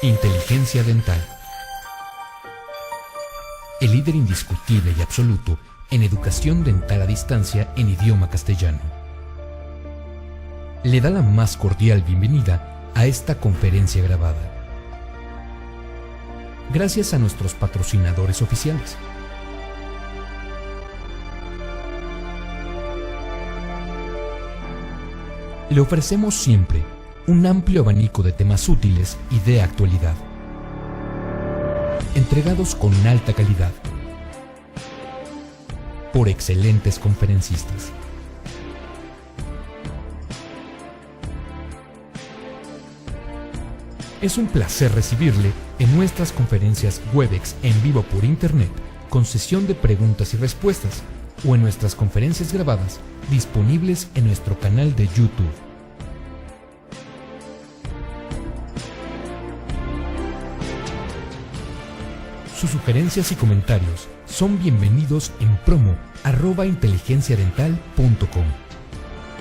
Inteligencia Dental. El líder indiscutible y absoluto en educación dental a distancia en idioma castellano. Le da la más cordial bienvenida a esta conferencia grabada. Gracias a nuestros patrocinadores oficiales. Le ofrecemos siempre un amplio abanico de temas útiles y de actualidad, entregados con alta calidad, por excelentes conferencistas. Es un placer recibirle en nuestras conferencias Webex en vivo por Internet, con sesión de preguntas y respuestas, o en nuestras conferencias grabadas disponibles en nuestro canal de YouTube. Sus sugerencias y comentarios son bienvenidos en promo@inteligenciadental.com.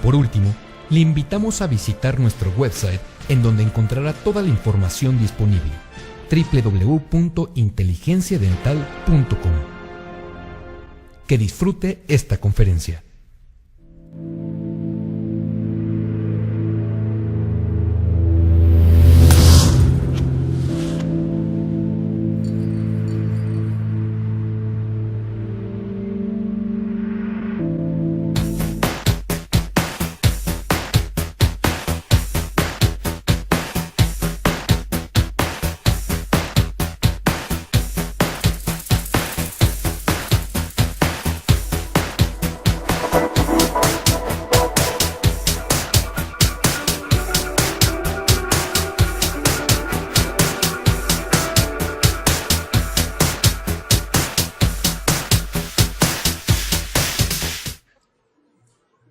Por último, le invitamos a visitar nuestro website, en donde encontrará toda la información disponible: www.inteligenciadental.com. Que disfrute esta conferencia.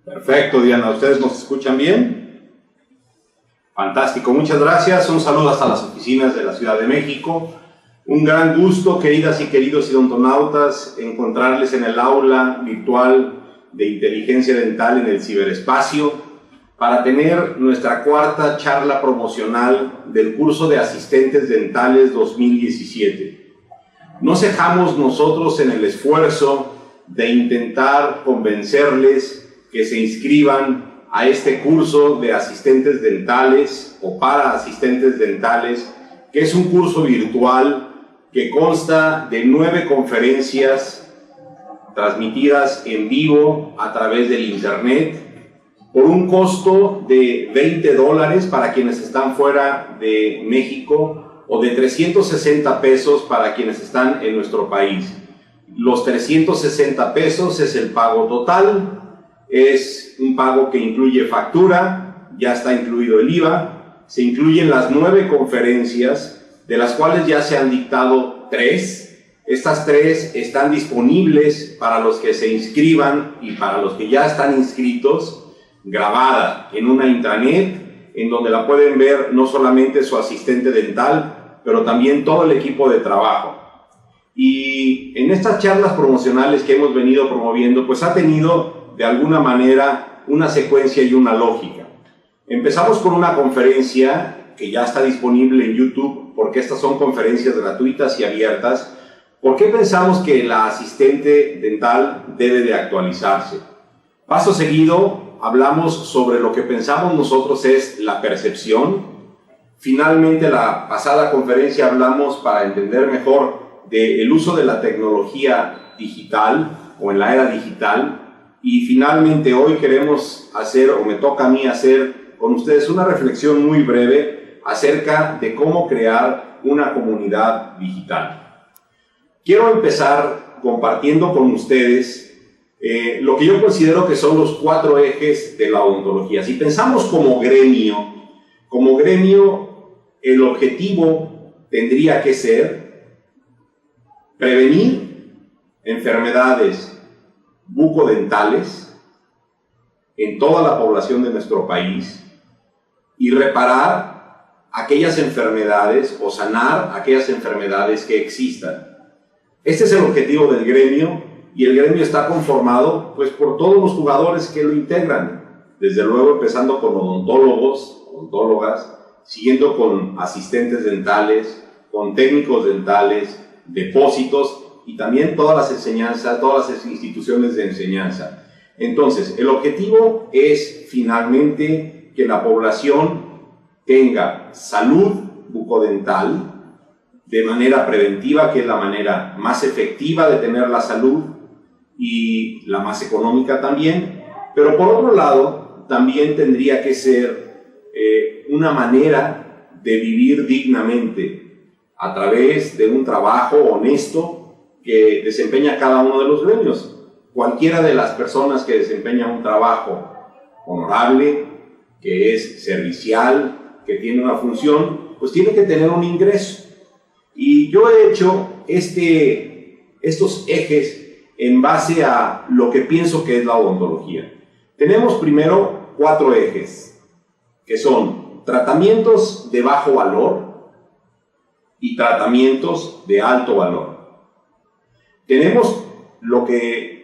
Perfecto, Diana. ¿Ustedes nos escuchan bien? Fantástico, muchas gracias. Un saludo hasta las oficinas de la Ciudad de México. Un gran gusto, queridas y queridos odontonautas, encontrarles en el aula virtual de inteligencia dental en el ciberespacio para tener nuestra cuarta charla promocional del curso de asistentes dentales 2017. No cejamos nosotros en el esfuerzo de intentar convencerles que se inscriban a este curso de asistentes dentales o para asistentes dentales, que es un curso virtual que consta de 9 conferencias transmitidas en vivo a través del internet por un costo de $20 para quienes están fuera de México o de 360 pesos para quienes están en nuestro país. Los 360 pesos es el pago total. Es un pago que incluye factura, ya está incluido el IVA, se incluyen las 9 conferencias, de las cuales ya se han dictado 3. Estas 3 están disponibles para los que se inscriban y para los que ya están inscritos, grabada en una intranet, en donde la pueden ver no solamente su asistente dental, pero también todo el equipo de trabajo. Y en estas charlas promocionales que hemos venido promoviendo, pues ha tenido de alguna manera una secuencia y una lógica. Empezamos con una conferencia que ya está disponible en YouTube, porque estas son conferencias gratuitas y abiertas. ¿Por qué pensamos que la asistente dental debe de actualizarse? Paso seguido, hablamos sobre lo que pensamos nosotros es la percepción. Finalmente, la pasada conferencia hablamos, para entender mejor, del uso de la tecnología digital o en la era digital. Y finalmente hoy queremos hacer, o me toca a mí hacer con ustedes, una reflexión muy breve acerca de cómo crear una comunidad digital. Quiero empezar compartiendo con ustedes lo que yo considero que son los 4 ejes de la odontología. Si pensamos como gremio el objetivo tendría que ser prevenir enfermedades bucodentales en toda la población de nuestro país y reparar aquellas enfermedades o sanar aquellas enfermedades que existan. Este es el objetivo del gremio, y el gremio está conformado pues por todos los jugadores que lo integran, desde luego empezando con odontólogos, odontólogas, siguiendo con asistentes dentales, con técnicos dentales, depósitos y también todas las enseñanzas, todas las instituciones de enseñanza. Entonces, el objetivo es finalmente que la población tenga salud bucodental de manera preventiva, que es la manera más efectiva de tener la salud y la más económica también, pero por otro lado también tendría que ser una manera de vivir dignamente a través de un trabajo honesto que desempeña cada uno de los gremios. Cualquiera de las personas que desempeña un trabajo honorable, que es servicial, que tiene una función, pues tiene que tener un ingreso. Y yo he hecho estos ejes en base a lo que pienso que es la odontología. Tenemos primero 4 ejes, que son tratamientos de bajo valor y tratamientos de alto valor. Tenemos lo que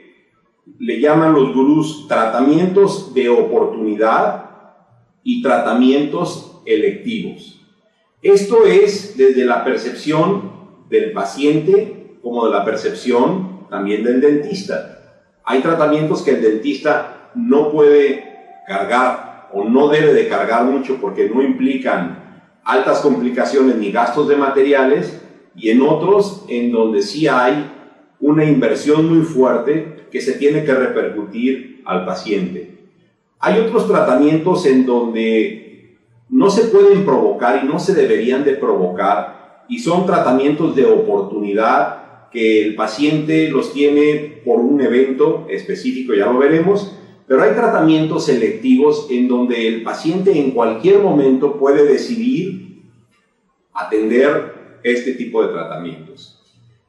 le llaman los gurús tratamientos de oportunidad y tratamientos electivos. Esto es desde la percepción del paciente como de la percepción también del dentista. Hay tratamientos que el dentista no puede cargar o no debe de cargar mucho porque no implican altas complicaciones ni gastos de materiales, y en otros en donde sí hay una inversión muy fuerte que se tiene que repercutir al paciente. Hay otros tratamientos en donde no se pueden provocar y no se deberían de provocar, y son tratamientos de oportunidad que el paciente los tiene por un evento específico, ya lo veremos, pero hay tratamientos selectivos en donde el paciente en cualquier momento puede decidir atender este tipo de tratamientos.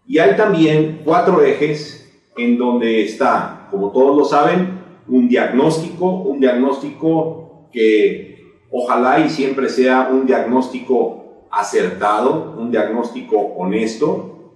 Y hay también 4 ejes en donde está, como todos lo saben, un diagnóstico que ojalá y siempre sea un diagnóstico acertado, un diagnóstico honesto.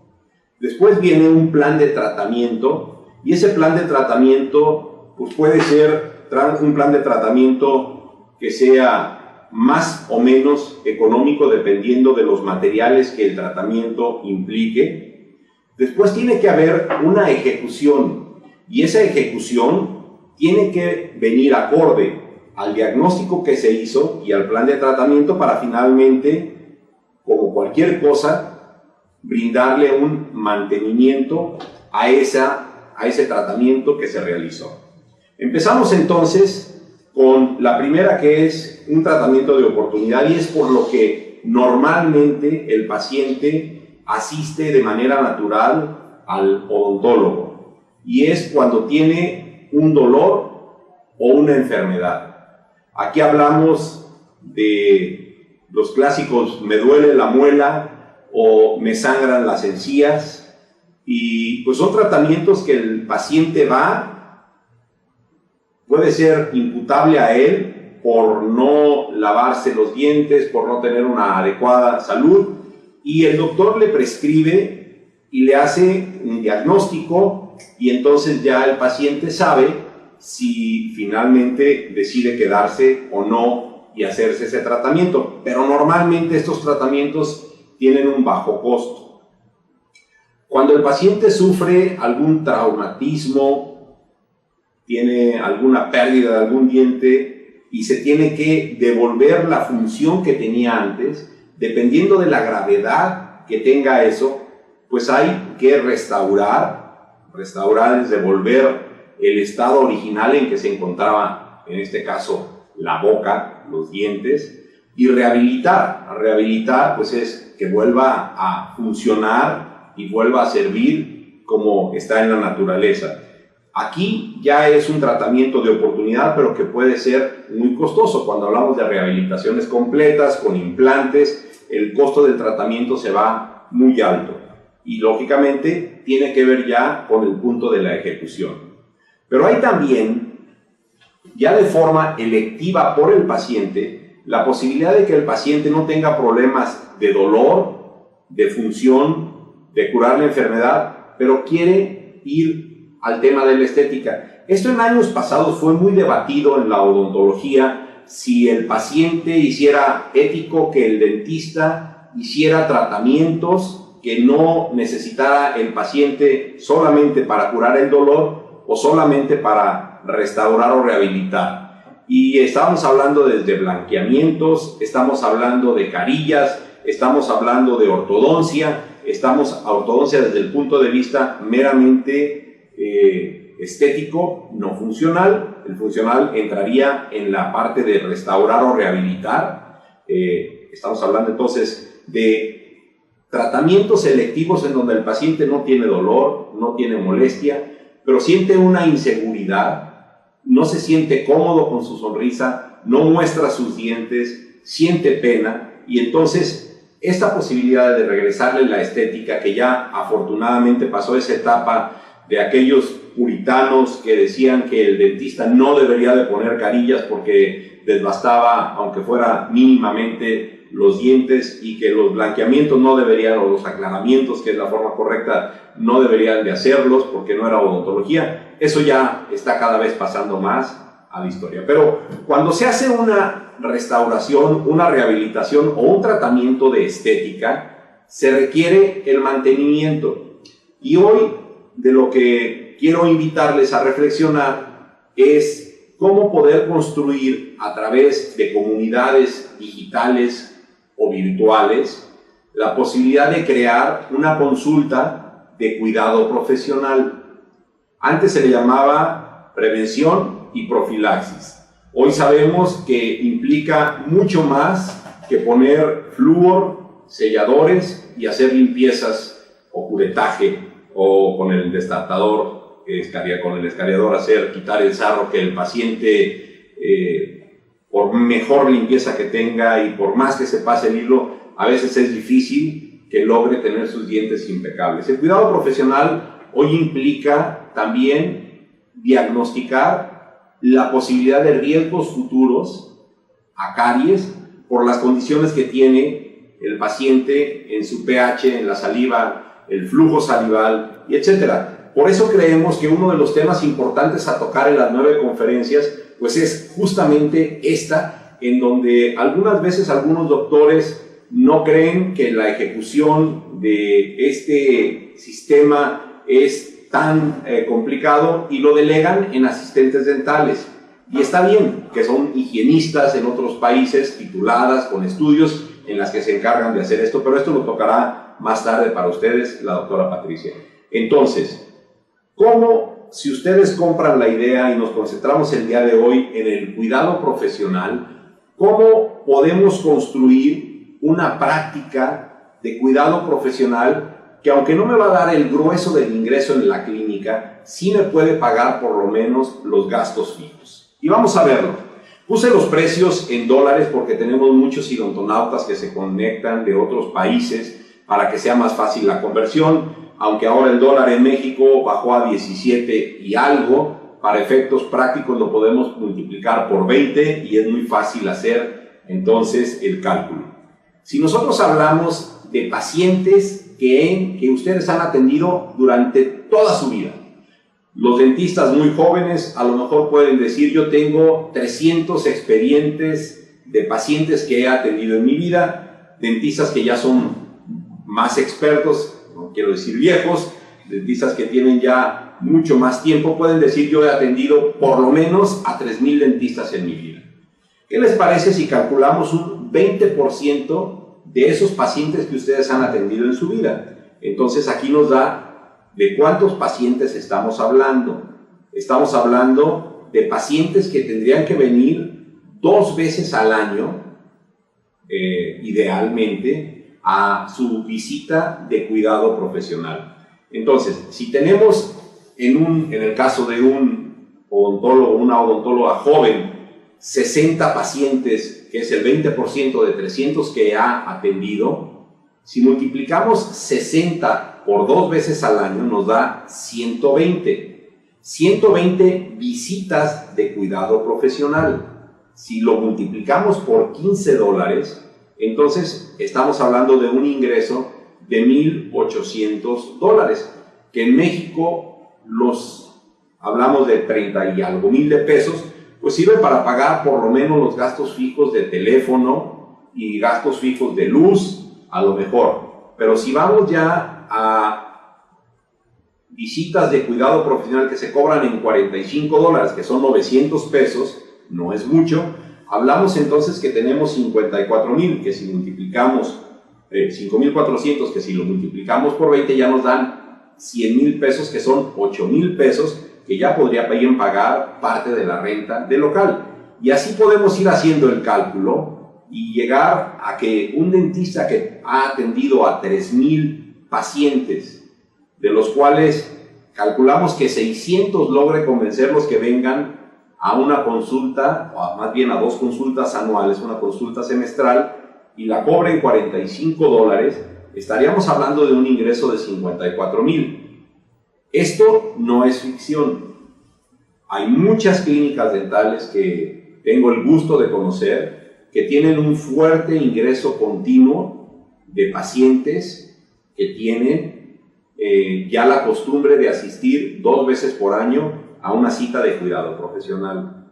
Después viene un plan de tratamiento, y ese plan de tratamiento pues puede ser un plan de tratamiento que sea más o menos económico dependiendo de los materiales que el tratamiento implique. Después tiene que haber una ejecución, y esa ejecución tiene que venir acorde al diagnóstico que se hizo y al plan de tratamiento para finalmente, como cualquier cosa, brindarle un mantenimiento a ese tratamiento que se realizó. Empezamos entonces con la primera, que es un tratamiento de oportunidad, y es por lo que normalmente el paciente asiste de manera natural al odontólogo, y es cuando tiene un dolor o una enfermedad. Aquí hablamos de los clásicos: me duele la muela o me sangran las encías, y pues son tratamientos que el paciente puede ser imputable a él por no lavarse los dientes, por no tener una adecuada salud, y el doctor le prescribe y le hace un diagnóstico, y entonces ya el paciente sabe si finalmente decide quedarse o no y hacerse ese tratamiento. Pero normalmente estos tratamientos tienen un bajo costo. Cuando el paciente sufre algún traumatismo, tiene alguna pérdida de algún diente y se tiene que devolver la función que tenía antes, dependiendo de la gravedad que tenga eso, pues hay que restaurar es devolver el estado original en que se encontraba, en este caso, la boca, los dientes, y rehabilitar. Rehabilitar, pues, es que vuelva a funcionar y vuelva a servir como está en la naturaleza. Aquí ya es un tratamiento de oportunidad, pero que puede ser muy costoso. Cuando hablamos de rehabilitaciones completas, con implantes, el costo del tratamiento se va muy alto. Y, lógicamente, tiene que ver ya con el punto de la ejecución. Pero hay también, ya de forma electiva por el paciente, la posibilidad de que el paciente no tenga problemas de dolor, de función, de curar la enfermedad, pero quiere ir al tema de la estética. Esto en años pasados fue muy debatido en la odontología, si el paciente hiciera ético que el dentista hiciera tratamientos que no necesitara el paciente solamente para curar el dolor o solamente para restaurar o rehabilitar. Y estamos hablando desde blanqueamientos, estamos hablando de carillas, estamos hablando de ortodoncia, ortodoncia desde el punto de vista meramente estético, no funcional. El funcional entraría en la parte de restaurar o rehabilitar. Estamos hablando entonces de tratamientos selectivos en donde el paciente no tiene dolor, no tiene molestia, pero siente una inseguridad, no se siente cómodo con su sonrisa, no muestra sus dientes, siente pena, y entonces esta posibilidad de regresarle la estética, que ya afortunadamente pasó esa etapa de aquellos puritanos que decían que el dentista no debería de poner carillas porque desbastaba, aunque fuera mínimamente, los dientes, y que los blanqueamientos no deberían, o los aclaramientos, que es la forma correcta, no deberían de hacerlos porque no era odontología. Eso ya está cada vez pasando más a la historia. Pero cuando se hace una restauración, una rehabilitación o un tratamiento de estética, se requiere el mantenimiento. Y hoy de lo que quiero invitarles a reflexionar es cómo poder construir a través de comunidades digitales o virtuales la posibilidad de crear una consulta de cuidado profesional. Antes se le llamaba prevención y profilaxis. Hoy sabemos que implica mucho más que poner flúor, selladores y hacer limpiezas o curetaje, o con el destartador, con el escariador quitar el sarro que el paciente, por mejor limpieza que tenga y por más que se pase el hilo, a veces es difícil que logre tener sus dientes impecables. El cuidado profesional hoy implica también diagnosticar la posibilidad de riesgos futuros a caries por las condiciones que tiene el paciente en su pH, en la saliva, el flujo salival, y etcétera. Por eso creemos que uno de los temas importantes a tocar en las 9 conferencias pues es justamente esta, en donde algunas veces algunos doctores no creen que la ejecución de este sistema es tan complicado y lo delegan en asistentes dentales. Y está bien, que son higienistas en otros países, tituladas, con estudios en las que se encargan de hacer esto, pero esto lo tocará más tarde para ustedes la doctora Patricia. Entonces, ¿cómo, si ustedes compran la idea y nos concentramos el día de hoy en el cuidado profesional, cómo podemos construir una práctica de cuidado profesional que, aunque no me va a dar el grueso del ingreso en la clínica, sí me puede pagar por lo menos los gastos fijos? Y vamos a verlo. Puse los precios en dólares porque tenemos muchos odontonautas que se conectan de otros países para que sea más fácil la conversión. Aunque ahora el dólar en México bajó a 17 y algo, para efectos prácticos lo podemos multiplicar por 20 y es muy fácil hacer entonces el cálculo. Si nosotros hablamos de pacientes que ustedes han atendido durante toda su vida, los dentistas muy jóvenes a lo mejor pueden decir: yo tengo 300 expedientes de pacientes que he atendido en mi vida. Dentistas que ya son más expertos, no quiero decir viejos, dentistas que tienen ya mucho más tiempo, pueden decir: yo he atendido por lo menos a 3,000 dentistas en mi vida. ¿Qué les parece si calculamos un 20% de esos pacientes que ustedes han atendido en su vida? Entonces aquí nos da de cuántos pacientes estamos hablando. Estamos hablando de pacientes que tendrían que venir 2 veces al año, idealmente, a su visita de cuidado profesional. Entonces, si tenemos en el caso de un odontólogo, una odontóloga joven, 60 pacientes, que es el 20% de 300 que ha atendido, si multiplicamos 60 por 2 veces al año, nos da 120 visitas de cuidado profesional. Si lo multiplicamos por $15, entonces estamos hablando de un ingreso de $1,800, que en México hablamos de 30 y algo mil de pesos, pues sirve para pagar por lo menos los gastos fijos de teléfono y gastos fijos de luz, a lo mejor. Pero si vamos ya a visitas de cuidado profesional que se cobran en $45, que son 900 pesos, no es mucho, hablamos entonces que tenemos 54,000, que si multiplicamos 5,400, que si lo multiplicamos por 20 ya nos dan 100,000 pesos, que son 8,000 pesos, que ya podrían pagar parte de la renta del local. Y así podemos ir haciendo el cálculo y llegar a que un dentista que ha atendido a 3,000 pacientes, de los cuales calculamos que 600 logre convencerlos que vengan a una consulta, o más bien a 2 consultas anuales, una consulta semestral, y la cobren $45, estaríamos hablando de un ingreso de 54,000. Esto no es ficción. Hay muchas clínicas dentales que tengo el gusto de conocer que tienen un fuerte ingreso continuo de pacientes que tienen ya la costumbre de asistir 2 veces por año a una cita de cuidado profesional.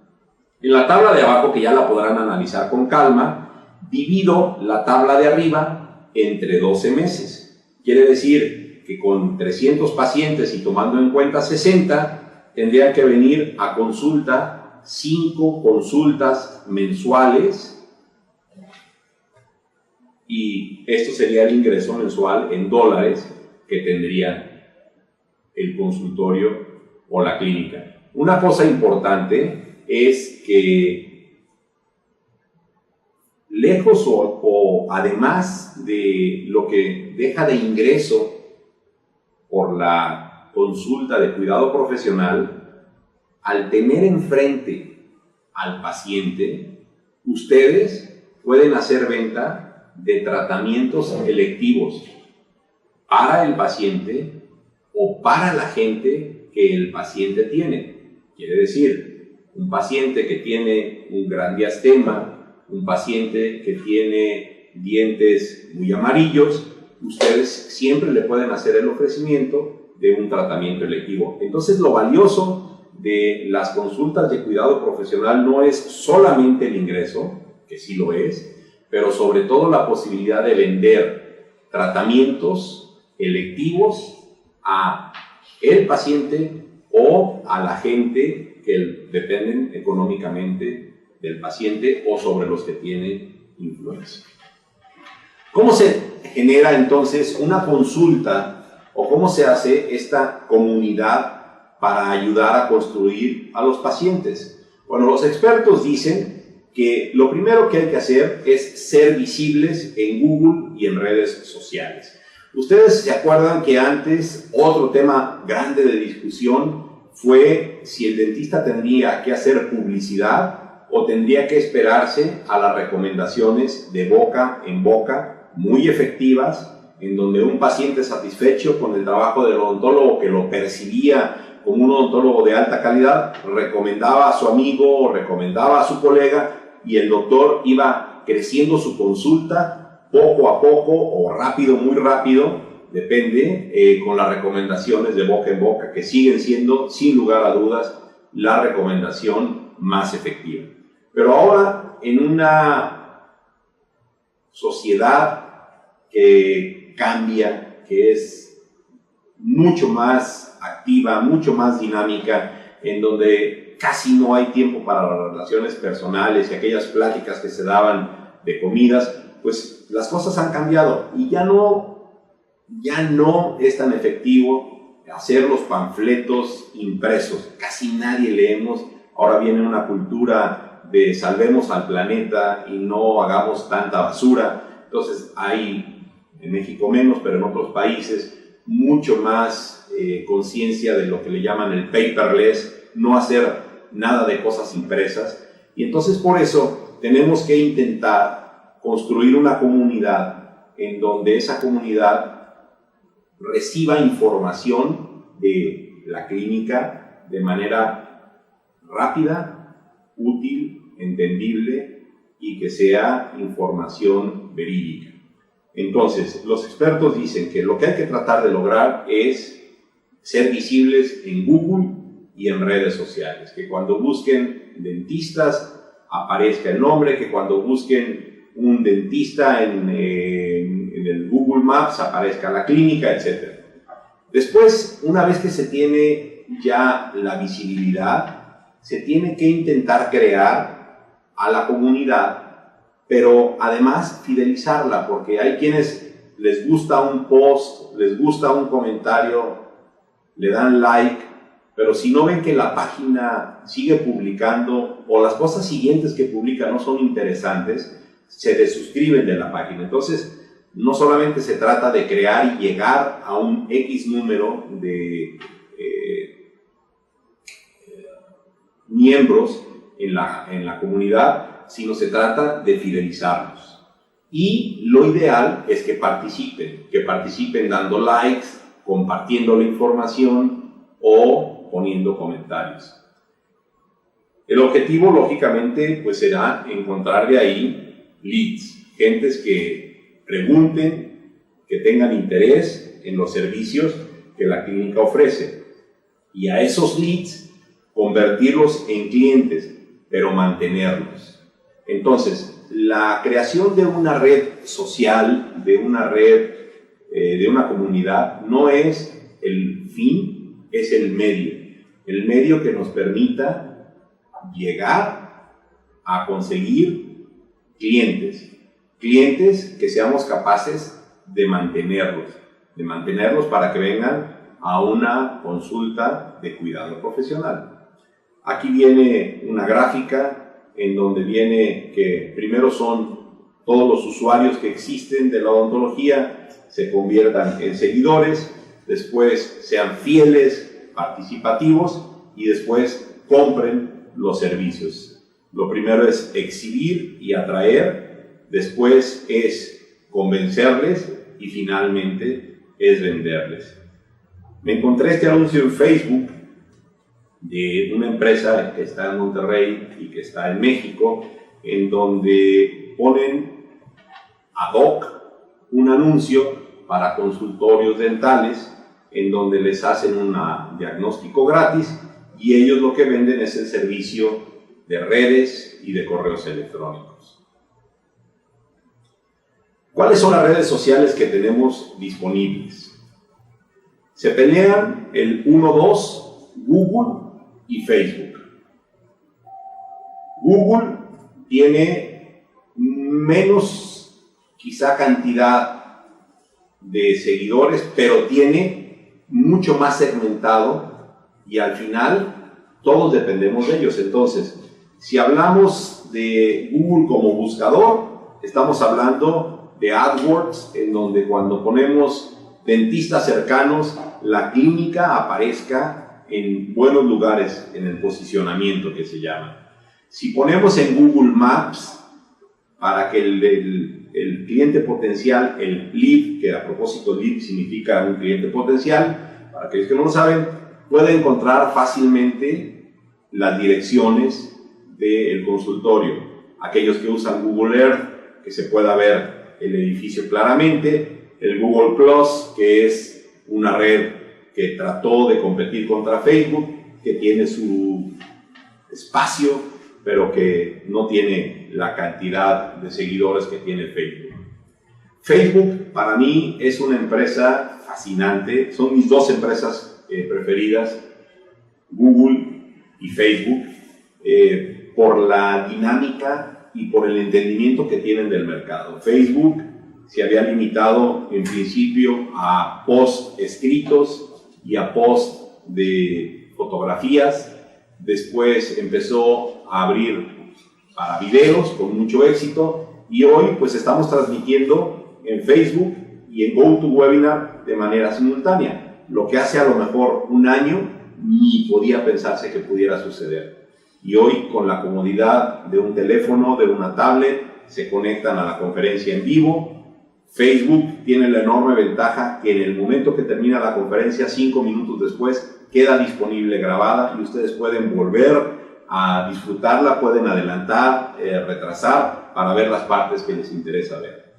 En la tabla de abajo, que ya la podrán analizar con calma, divido la tabla de arriba entre 12 meses. Quiere decir que con 300 pacientes y tomando en cuenta 60, tendrían que venir a consulta 5 consultas mensuales, y esto sería el ingreso mensual en dólares que tendría el consultorio o la clínica. Una cosa importante es que lejos o además de lo que deja de ingreso por la consulta de cuidado profesional, al tener enfrente al paciente, ustedes pueden hacer venta de tratamientos electivos para el paciente o para la gente que el paciente tiene. Quiere decir, un paciente que tiene un gran diastema, un paciente que tiene dientes muy amarillos, ustedes siempre le pueden hacer el ofrecimiento de un tratamiento electivo. Entonces, lo valioso de las consultas de cuidado profesional no es solamente el ingreso, que sí lo es, pero sobre todo la posibilidad de vender tratamientos electivos a el paciente o a la gente que dependen económicamente del paciente o sobre los que tiene influencia. ¿Cómo se genera entonces una consulta o cómo se hace esta comunidad para ayudar a construir a los pacientes? Bueno, los expertos dicen que lo primero que hay que hacer es ser visibles en Google y en redes sociales. Ustedes se acuerdan que antes otro tema grande de discusión fue si el dentista tendría que hacer publicidad o tendría que esperarse a las recomendaciones de boca en boca muy efectivas, en donde un paciente satisfecho con el trabajo del odontólogo, que lo percibía como un odontólogo de alta calidad, recomendaba a su amigo o recomendaba a su colega, y el doctor iba creciendo su consulta poco a poco o rápido, muy rápido, depende, con las recomendaciones de boca en boca, que siguen siendo, sin lugar a dudas, la recomendación más efectiva. Pero ahora, en una sociedad que cambia, que es mucho más activa, mucho más dinámica, en donde casi no hay tiempo para las relaciones personales y aquellas pláticas que se daban de comidas, pues las cosas han cambiado y ya no es tan efectivo hacer los panfletos impresos. Casi nadie leemos. Ahora viene una cultura de salvemos al planeta y no hagamos tanta basura. Entonces hay, en México menos, pero en otros países, mucho más conciencia de lo que le llaman el paperless, no hacer nada de cosas impresas. Y entonces por eso tenemos que intentar construir una comunidad en donde esa comunidad reciba información de la clínica de manera rápida, útil, entendible y que sea información verídica. Entonces, los expertos dicen que lo que hay que tratar de lograr es ser visibles en Google y en redes sociales. Que cuando busquen dentistas aparezca el nombre, que cuando busquen un dentista en el Google Maps aparezca la clínica, etc. Después, una vez que se tiene ya la visibilidad, se tiene que intentar crear a la comunidad, pero además fidelizarla, porque hay quienes les gusta un post, les gusta un comentario, le dan like, pero si no ven que la página sigue publicando o las cosas siguientes que publica no son interesantes, se desuscriben de la página. Entonces, no solamente se trata de crear y llegar a un X número de miembros en la comunidad, sino se trata de fidelizarlos. Y lo ideal es que participen dando likes, compartiendo la información o poniendo comentarios. El objetivo, lógicamente, pues será encontrar de ahí leads, gentes que pregunten, que tengan interés en los servicios que la clínica ofrece. Y a esos leads, convertirlos en clientes, pero mantenerlos. Entonces, la creación de una red social, de una red, de una comunidad, no es el fin, es el medio que nos permita llegar a conseguir clientes que seamos capaces de mantenerlos para que vengan a una consulta de cuidado profesional. Aquí viene una gráfica en donde viene que primero son todos los usuarios que existen de la odontología, se conviertan en seguidores, después sean fieles, participativos y después compren los servicios. Lo primero es exhibir y atraer, después es convencerles y finalmente es venderles. Me encontré este anuncio en Facebook de una empresa que está en Monterrey y que está en México, en donde ponen ad hoc un anuncio para consultorios dentales, en donde les hacen un diagnóstico gratis y ellos lo que venden es el servicio de redes y de correos electrónicos. ¿Cuáles son las redes sociales que tenemos disponibles? Se pelean el 1-2, Google y Facebook. Google tiene menos, quizá, cantidad de seguidores, pero tiene mucho más segmentado y al final todos dependemos de ellos. Entonces, si hablamos de Google como buscador, estamos hablando de AdWords, en donde cuando ponemos dentistas cercanos, la clínica aparezca en buenos lugares, en el posicionamiento que se llama. Si ponemos en Google Maps, para que el cliente potencial, el lead, que a propósito lead significa un cliente potencial, para aquellos que no lo saben, puede encontrar fácilmente las direcciones del consultorio. Aquellos que usan Google Earth, que se pueda ver el edificio claramente, el Google Plus, que es una red que trató de competir contra Facebook, que tiene su espacio, pero que no tiene la cantidad de seguidores que tiene Facebook. Facebook, para mí, es una empresa fascinante. Son mis dos empresas preferidas, Google y Facebook, por la dinámica y por el entendimiento que tienen del mercado. Facebook se había limitado en principio a posts escritos y a post de fotografías, después empezó a abrir para videos con mucho éxito y hoy pues estamos transmitiendo en Facebook y en GoToWebinar de manera simultánea, lo que hace a lo mejor un año ni podía pensarse que pudiera suceder. Y hoy con la comodidad de un teléfono, de una tablet, se conectan a la conferencia en vivo. Facebook tiene la enorme ventaja que en el momento que termina la conferencia, 5 minutos después, queda disponible grabada y ustedes pueden volver a disfrutarla, pueden adelantar, retrasar para ver las partes que les interesa ver.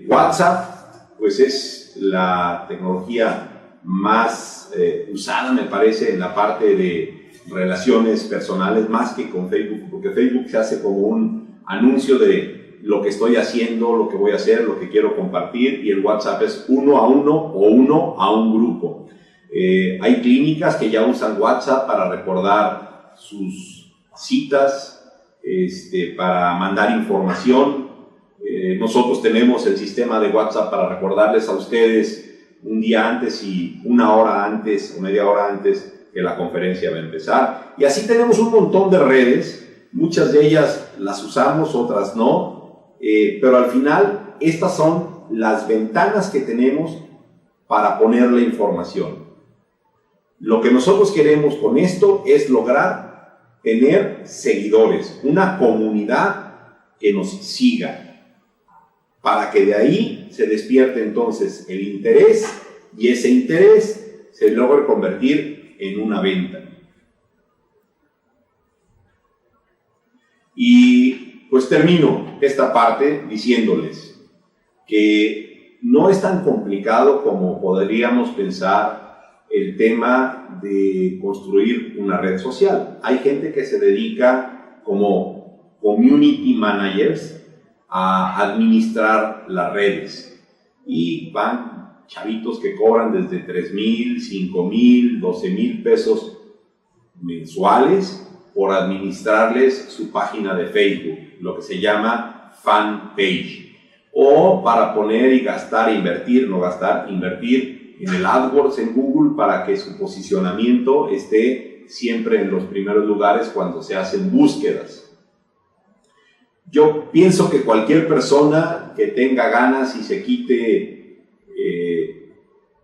WhatsApp, pues es la tecnología más usada, me parece, en la parte de relaciones personales, más que con Facebook, porque Facebook se hace como un anuncio de lo que estoy haciendo, lo que voy a hacer, lo que quiero compartir, y el WhatsApp es uno a uno o uno a un grupo. Hay clínicas que ya usan WhatsApp para recordar sus citas, para mandar información. Nosotros tenemos el sistema de WhatsApp para recordarles a ustedes un día antes y una hora antes o media hora antes que la conferencia va a empezar. Y así tenemos un montón de redes, muchas de ellas las usamos, otras no, pero al final estas son las ventanas que tenemos para poner la información. Lo que nosotros queremos con esto es lograr tener seguidores, una comunidad que nos siga, para que de ahí se despierte entonces el interés y ese interés se logre convertir en una venta. Y pues termino esta parte diciéndoles que no es tan complicado como podríamos pensar el tema de construir una red social. Hay gente que se dedica como community managers a administrar las redes y van chavitos que cobran desde 3,000, 5,000, 12,000 pesos mensuales por administrarles su página de Facebook, lo que se llama fan page, o para poner y gastar, invertir en el AdWords en Google para que su posicionamiento esté siempre en los primeros lugares cuando se hacen búsquedas. Yo pienso que cualquier persona que tenga ganas y se quite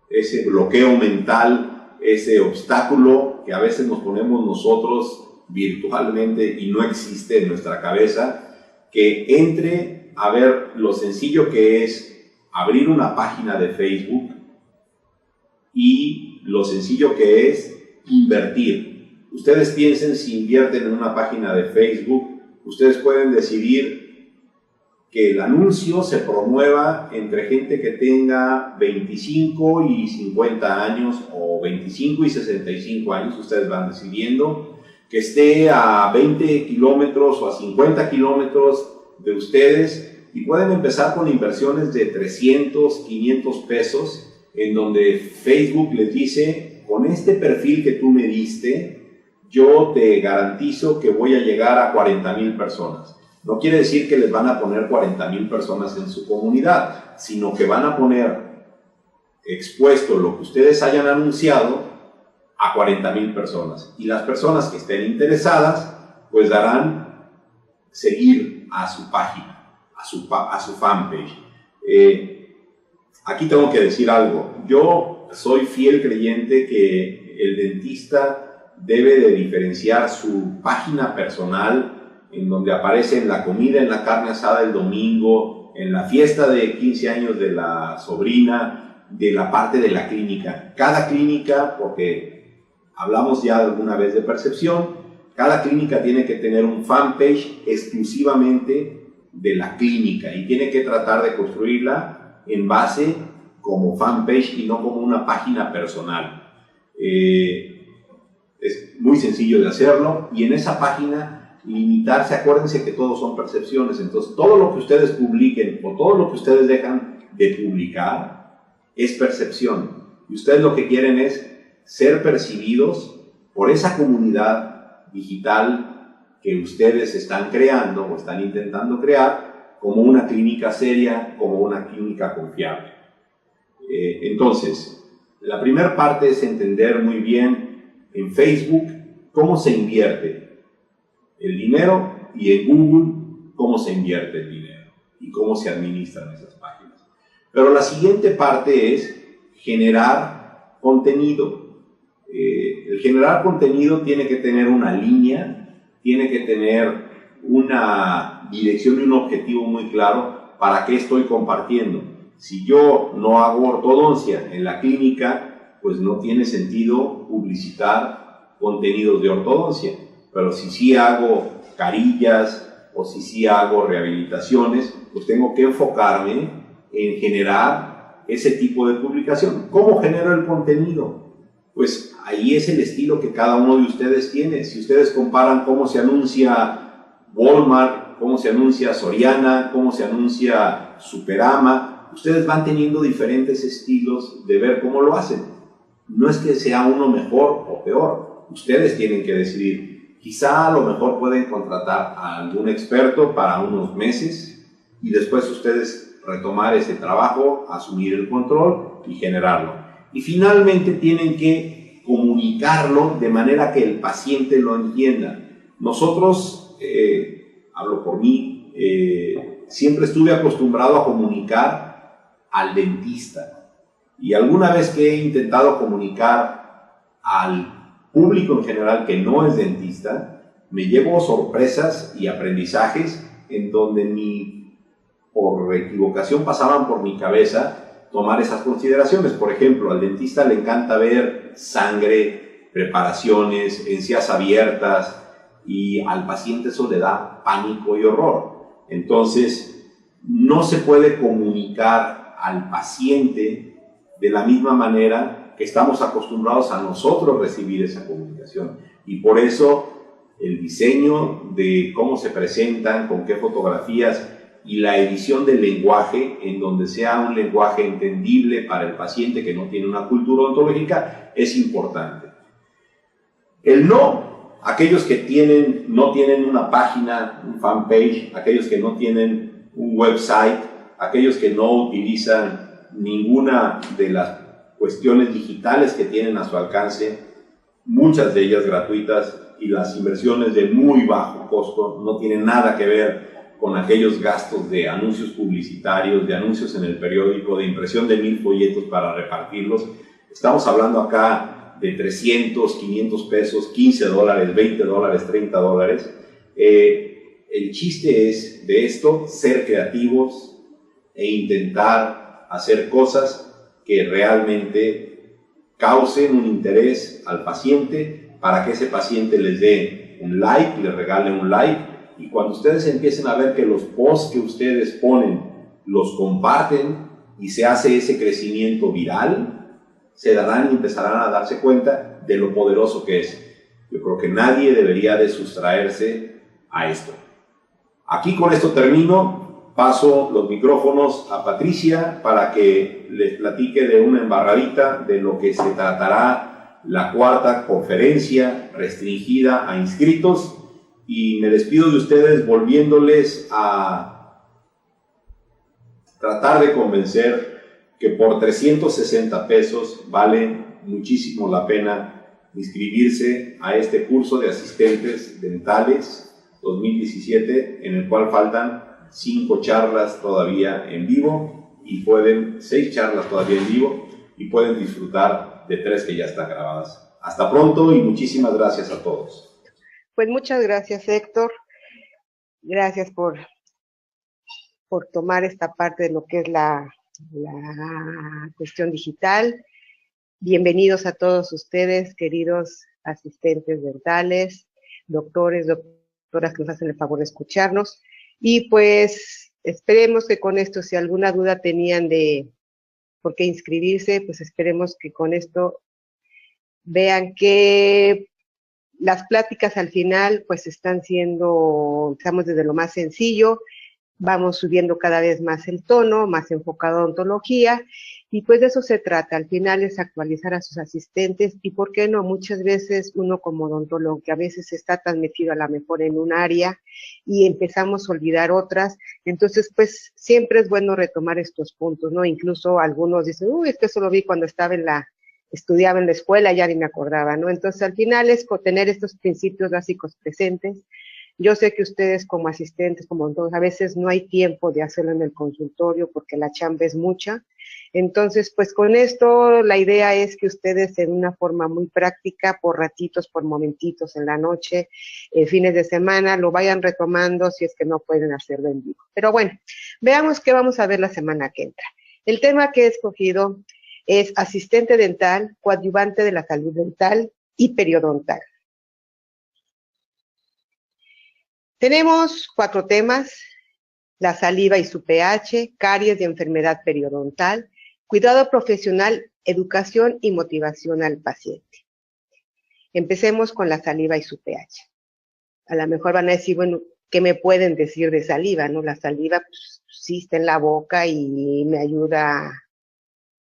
ese bloqueo mental, ese obstáculo que a veces nos ponemos nosotros virtualmente y no existe en nuestra cabeza, que entre a ver lo sencillo que es abrir una página de Facebook y lo sencillo que es invertir. Ustedes piensen, si invierten en una página de Facebook, ustedes pueden decidir que el anuncio se promueva entre gente que tenga 25 y 50 años o 25 y 65 años, ustedes van decidiendo, que esté a 20 kilómetros o a 50 kilómetros de ustedes, y pueden empezar con inversiones de 300, 500 pesos, en donde Facebook les dice, con este perfil que tú me diste, yo te garantizo que voy a llegar a 40,000 personas. No quiere decir que les van a poner 40,000 personas en su comunidad, sino que van a poner expuesto lo que ustedes hayan anunciado a 40,000 personas. Y las personas que estén interesadas, pues darán seguir a su página, a su fanpage. Aquí tengo que decir algo. Yo soy fiel creyente que el dentista debe de diferenciar su página personal, en donde aparece en la comida, en la carne asada el domingo, en la fiesta de 15 años de la sobrina, de la parte de la clínica. Cada clínica, porque hablamos ya alguna vez de percepción, cada clínica tiene que tener un fanpage exclusivamente de la clínica y tiene que tratar de construirla en base como fanpage y no como una página personal. Es muy sencillo de hacerlo, y en esa página limitarse, acuérdense que todos son percepciones, entonces todo lo que ustedes publiquen o todo lo que ustedes dejan de publicar es percepción, y ustedes lo que quieren es ser percibidos por esa comunidad digital que ustedes están creando o están intentando crear como una clínica seria, como una clínica confiable. Entonces, la primera parte es entender muy bien en Facebook cómo se invierte el dinero, y en Google cómo se invierte el dinero y cómo se administran esas páginas. Pero la siguiente parte es generar contenido. El generar contenido tiene que tener una línea, tiene que tener una dirección y un objetivo muy claro para qué estoy compartiendo. Si yo no hago ortodoncia en la clínica, pues no tiene sentido publicitar contenidos de ortodoncia. Pero si sí hago carillas o si sí hago rehabilitaciones, pues tengo que enfocarme en generar ese tipo de publicación. ¿Cómo genero el contenido? Pues ahí es el estilo que cada uno de ustedes tiene. Si ustedes comparan cómo se anuncia Walmart, cómo se anuncia Soriana, cómo se anuncia Superama, ustedes van teniendo diferentes estilos de ver cómo lo hacen. No es que sea uno mejor o peor, ustedes tienen que decidir. Quizá a lo mejor pueden contratar a algún experto para unos meses y después ustedes retomar ese trabajo, asumir el control y generarlo. Y finalmente tienen que comunicarlo de manera que el paciente lo entienda. Nosotros, hablo por mí, siempre estuve acostumbrado a comunicar al dentista. Y alguna vez que he intentado comunicar al público en general que no es dentista, me llevo sorpresas y aprendizajes en donde por equivocación pasaban por mi cabeza tomar esas consideraciones. Por ejemplo, al dentista le encanta ver sangre, preparaciones, encías abiertas, y al paciente eso le da pánico y horror. Entonces, no se puede comunicar al paciente de la misma manera que estamos acostumbrados a nosotros recibir esa comunicación. Y por eso el diseño de cómo se presentan, con qué fotografías, y la edición del lenguaje, en donde sea un lenguaje entendible para el paciente que no tiene una cultura odontológica, es importante. El no, aquellos que no tienen una página, un fanpage, aquellos que no tienen un website, aquellos que no utilizan ninguna de las cuestiones digitales que tienen a su alcance, muchas de ellas gratuitas, y las inversiones de muy bajo costo no tienen nada que ver con aquellos gastos de anuncios publicitarios, de anuncios en el periódico, de impresión de 1000 folletos para repartirlos. Estamos hablando acá de 300, 500 pesos, 15 dólares, 20 dólares, 30 dólares. El chiste es de esto ser creativos e intentar hacer cosas que realmente causen un interés al paciente, para que ese paciente les dé un like, les regale un like. Y cuando ustedes empiecen a ver que los posts que ustedes ponen los comparten y se hace ese crecimiento viral, se darán y empezarán a darse cuenta de lo poderoso que es. Yo creo que nadie debería de sustraerse a esto. Aquí con esto termino, paso los micrófonos a Patricia para que les platique de una embarradita de lo que se tratará la cuarta conferencia restringida a inscritos. Y me despido de ustedes volviéndoles a tratar de convencer que por 360 pesos vale muchísimo la pena inscribirse a este curso de asistentes dentales 2017, en el cual faltan 5 charlas todavía en vivo, y 6 charlas todavía en vivo, y pueden disfrutar de 3 que ya están grabadas. Hasta pronto y muchísimas gracias a todos. Pues muchas gracias, Héctor. Gracias por tomar esta parte de lo que es la cuestión digital. Bienvenidos a todos ustedes, queridos asistentes dentales, doctores, doctoras que nos hacen el favor de escucharnos. Y pues esperemos que con esto, si alguna duda tenían de por qué inscribirse, pues esperemos que con esto vean que las pláticas al final pues estamos desde lo más sencillo, vamos subiendo cada vez más el tono, más enfocado a odontología, y pues de eso se trata. Al final es actualizar a sus asistentes, y por qué no, muchas veces uno como odontólogo, que a veces está tan metido a lo mejor en un área y empezamos a olvidar otras, entonces pues siempre es bueno retomar estos puntos, ¿no? Incluso algunos dicen, uy, es que eso lo vi cuando estudiaba en la escuela, ya ni me acordaba, ¿no? Entonces, al final es tener estos principios básicos presentes. Yo sé que ustedes como asistentes, como todos, a veces no hay tiempo de hacerlo en el consultorio porque la chamba es mucha. Entonces, pues con esto la idea es que ustedes en una forma muy práctica, por ratitos, por momentitos en la noche, fines de semana, lo vayan retomando si es que no pueden hacerlo en vivo. Pero bueno, veamos qué vamos a ver la semana que entra. El tema que he escogido es asistente dental, coadyuvante de la salud dental y periodontal. Tenemos 4 temas: la saliva y su pH, caries y enfermedad periodontal, Cuidado profesional, educación y motivación al paciente. Empecemos con la saliva y su pH. A lo mejor van a decir, bueno, ¿qué me pueden decir de saliva? ¿No? La saliva, pues, sí está en la boca y me ayuda,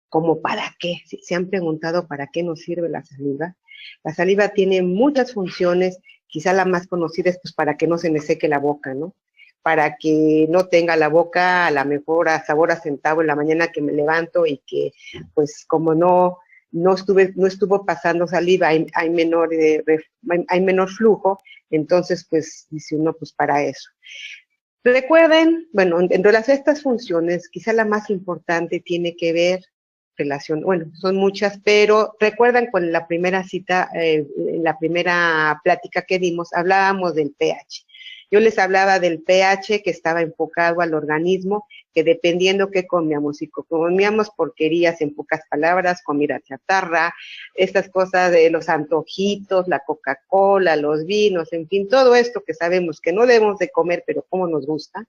¿como para qué? ¿Se han preguntado para qué nos sirve la saliva? La saliva tiene muchas funciones, quizá la más conocida es pues para que no se me seque la boca, ¿no? Para que no tenga la boca a la mejor a sabor a centavo en la mañana que me levanto y que pues como no estuvo pasando saliva, hay menor flujo, entonces pues dice uno pues para eso. Recuerden, bueno, dentro de estas funciones, quizá la más importante tiene que ver bueno, son muchas, pero recuerdan con la primera cita, en la primera plática que dimos, hablábamos del pH. Yo les hablaba del pH que estaba enfocado al organismo, que dependiendo qué comíamos, si comíamos porquerías, en pocas palabras, comida chatarra, estas cosas de los antojitos, la Coca-Cola, los vinos, en fin, todo esto que sabemos que no debemos de comer, pero cómo nos gusta,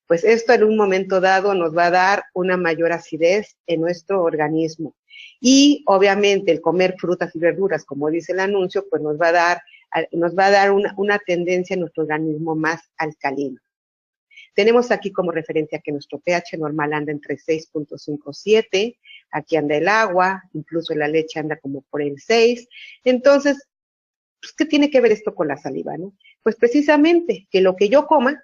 pues esto en un momento dado nos va a dar una mayor acidez en nuestro organismo. Y obviamente el comer frutas y verduras, como dice el anuncio, pues nos va a dar una tendencia en nuestro organismo más alcalino. Tenemos aquí como referencia que nuestro pH normal anda entre 6.57, aquí anda el agua, incluso la leche anda como por el 6. Entonces, pues, ¿qué tiene que ver esto con la saliva, no? Pues precisamente que lo que yo coma,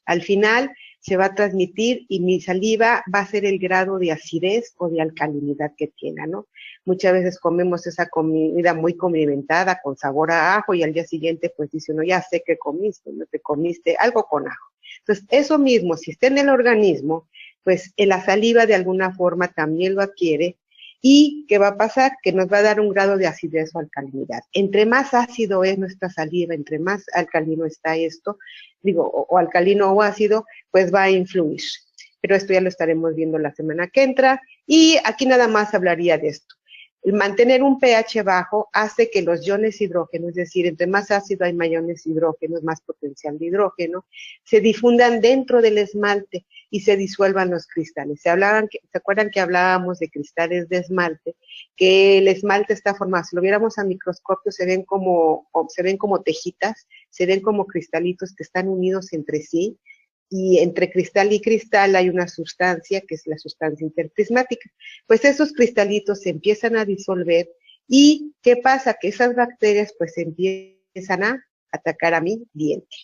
al final se va a transmitir y mi saliva va a ser el grado de acidez o de alcalinidad que tenga, ¿no? Muchas veces comemos esa comida muy condimentada con sabor a ajo y al día siguiente pues dice uno, ya sé que comiste, no te comiste algo con ajo. Entonces, eso mismo, si está en el organismo, pues en la saliva de alguna forma también lo adquiere. ¿Y qué va a pasar? Que nos va a dar un grado de acidez o alcalinidad. Entre más ácido es nuestra saliva, entre más alcalino está esto, o alcalino o ácido, pues va a influir. Pero esto ya lo estaremos viendo la semana que entra. Y aquí nada más hablaría de esto. El mantener un pH bajo hace que los iones hidrógeno, es decir, entre más ácido hay mayores hidrógenos, más potencial de hidrógeno, se difundan dentro del esmalte y se disuelvan los cristales. ¿Se acuerdan que hablábamos de cristales de esmalte? Que el esmalte está formado, si lo viéramos a microscopio, se ven como tejitas, se ven como cristalitos que están unidos entre sí, y entre cristal y cristal hay una sustancia que es la sustancia interprismática. Pues esos cristalitos se empiezan a disolver y ¿qué pasa? Que esas bacterias pues empiezan a atacar a mi diente.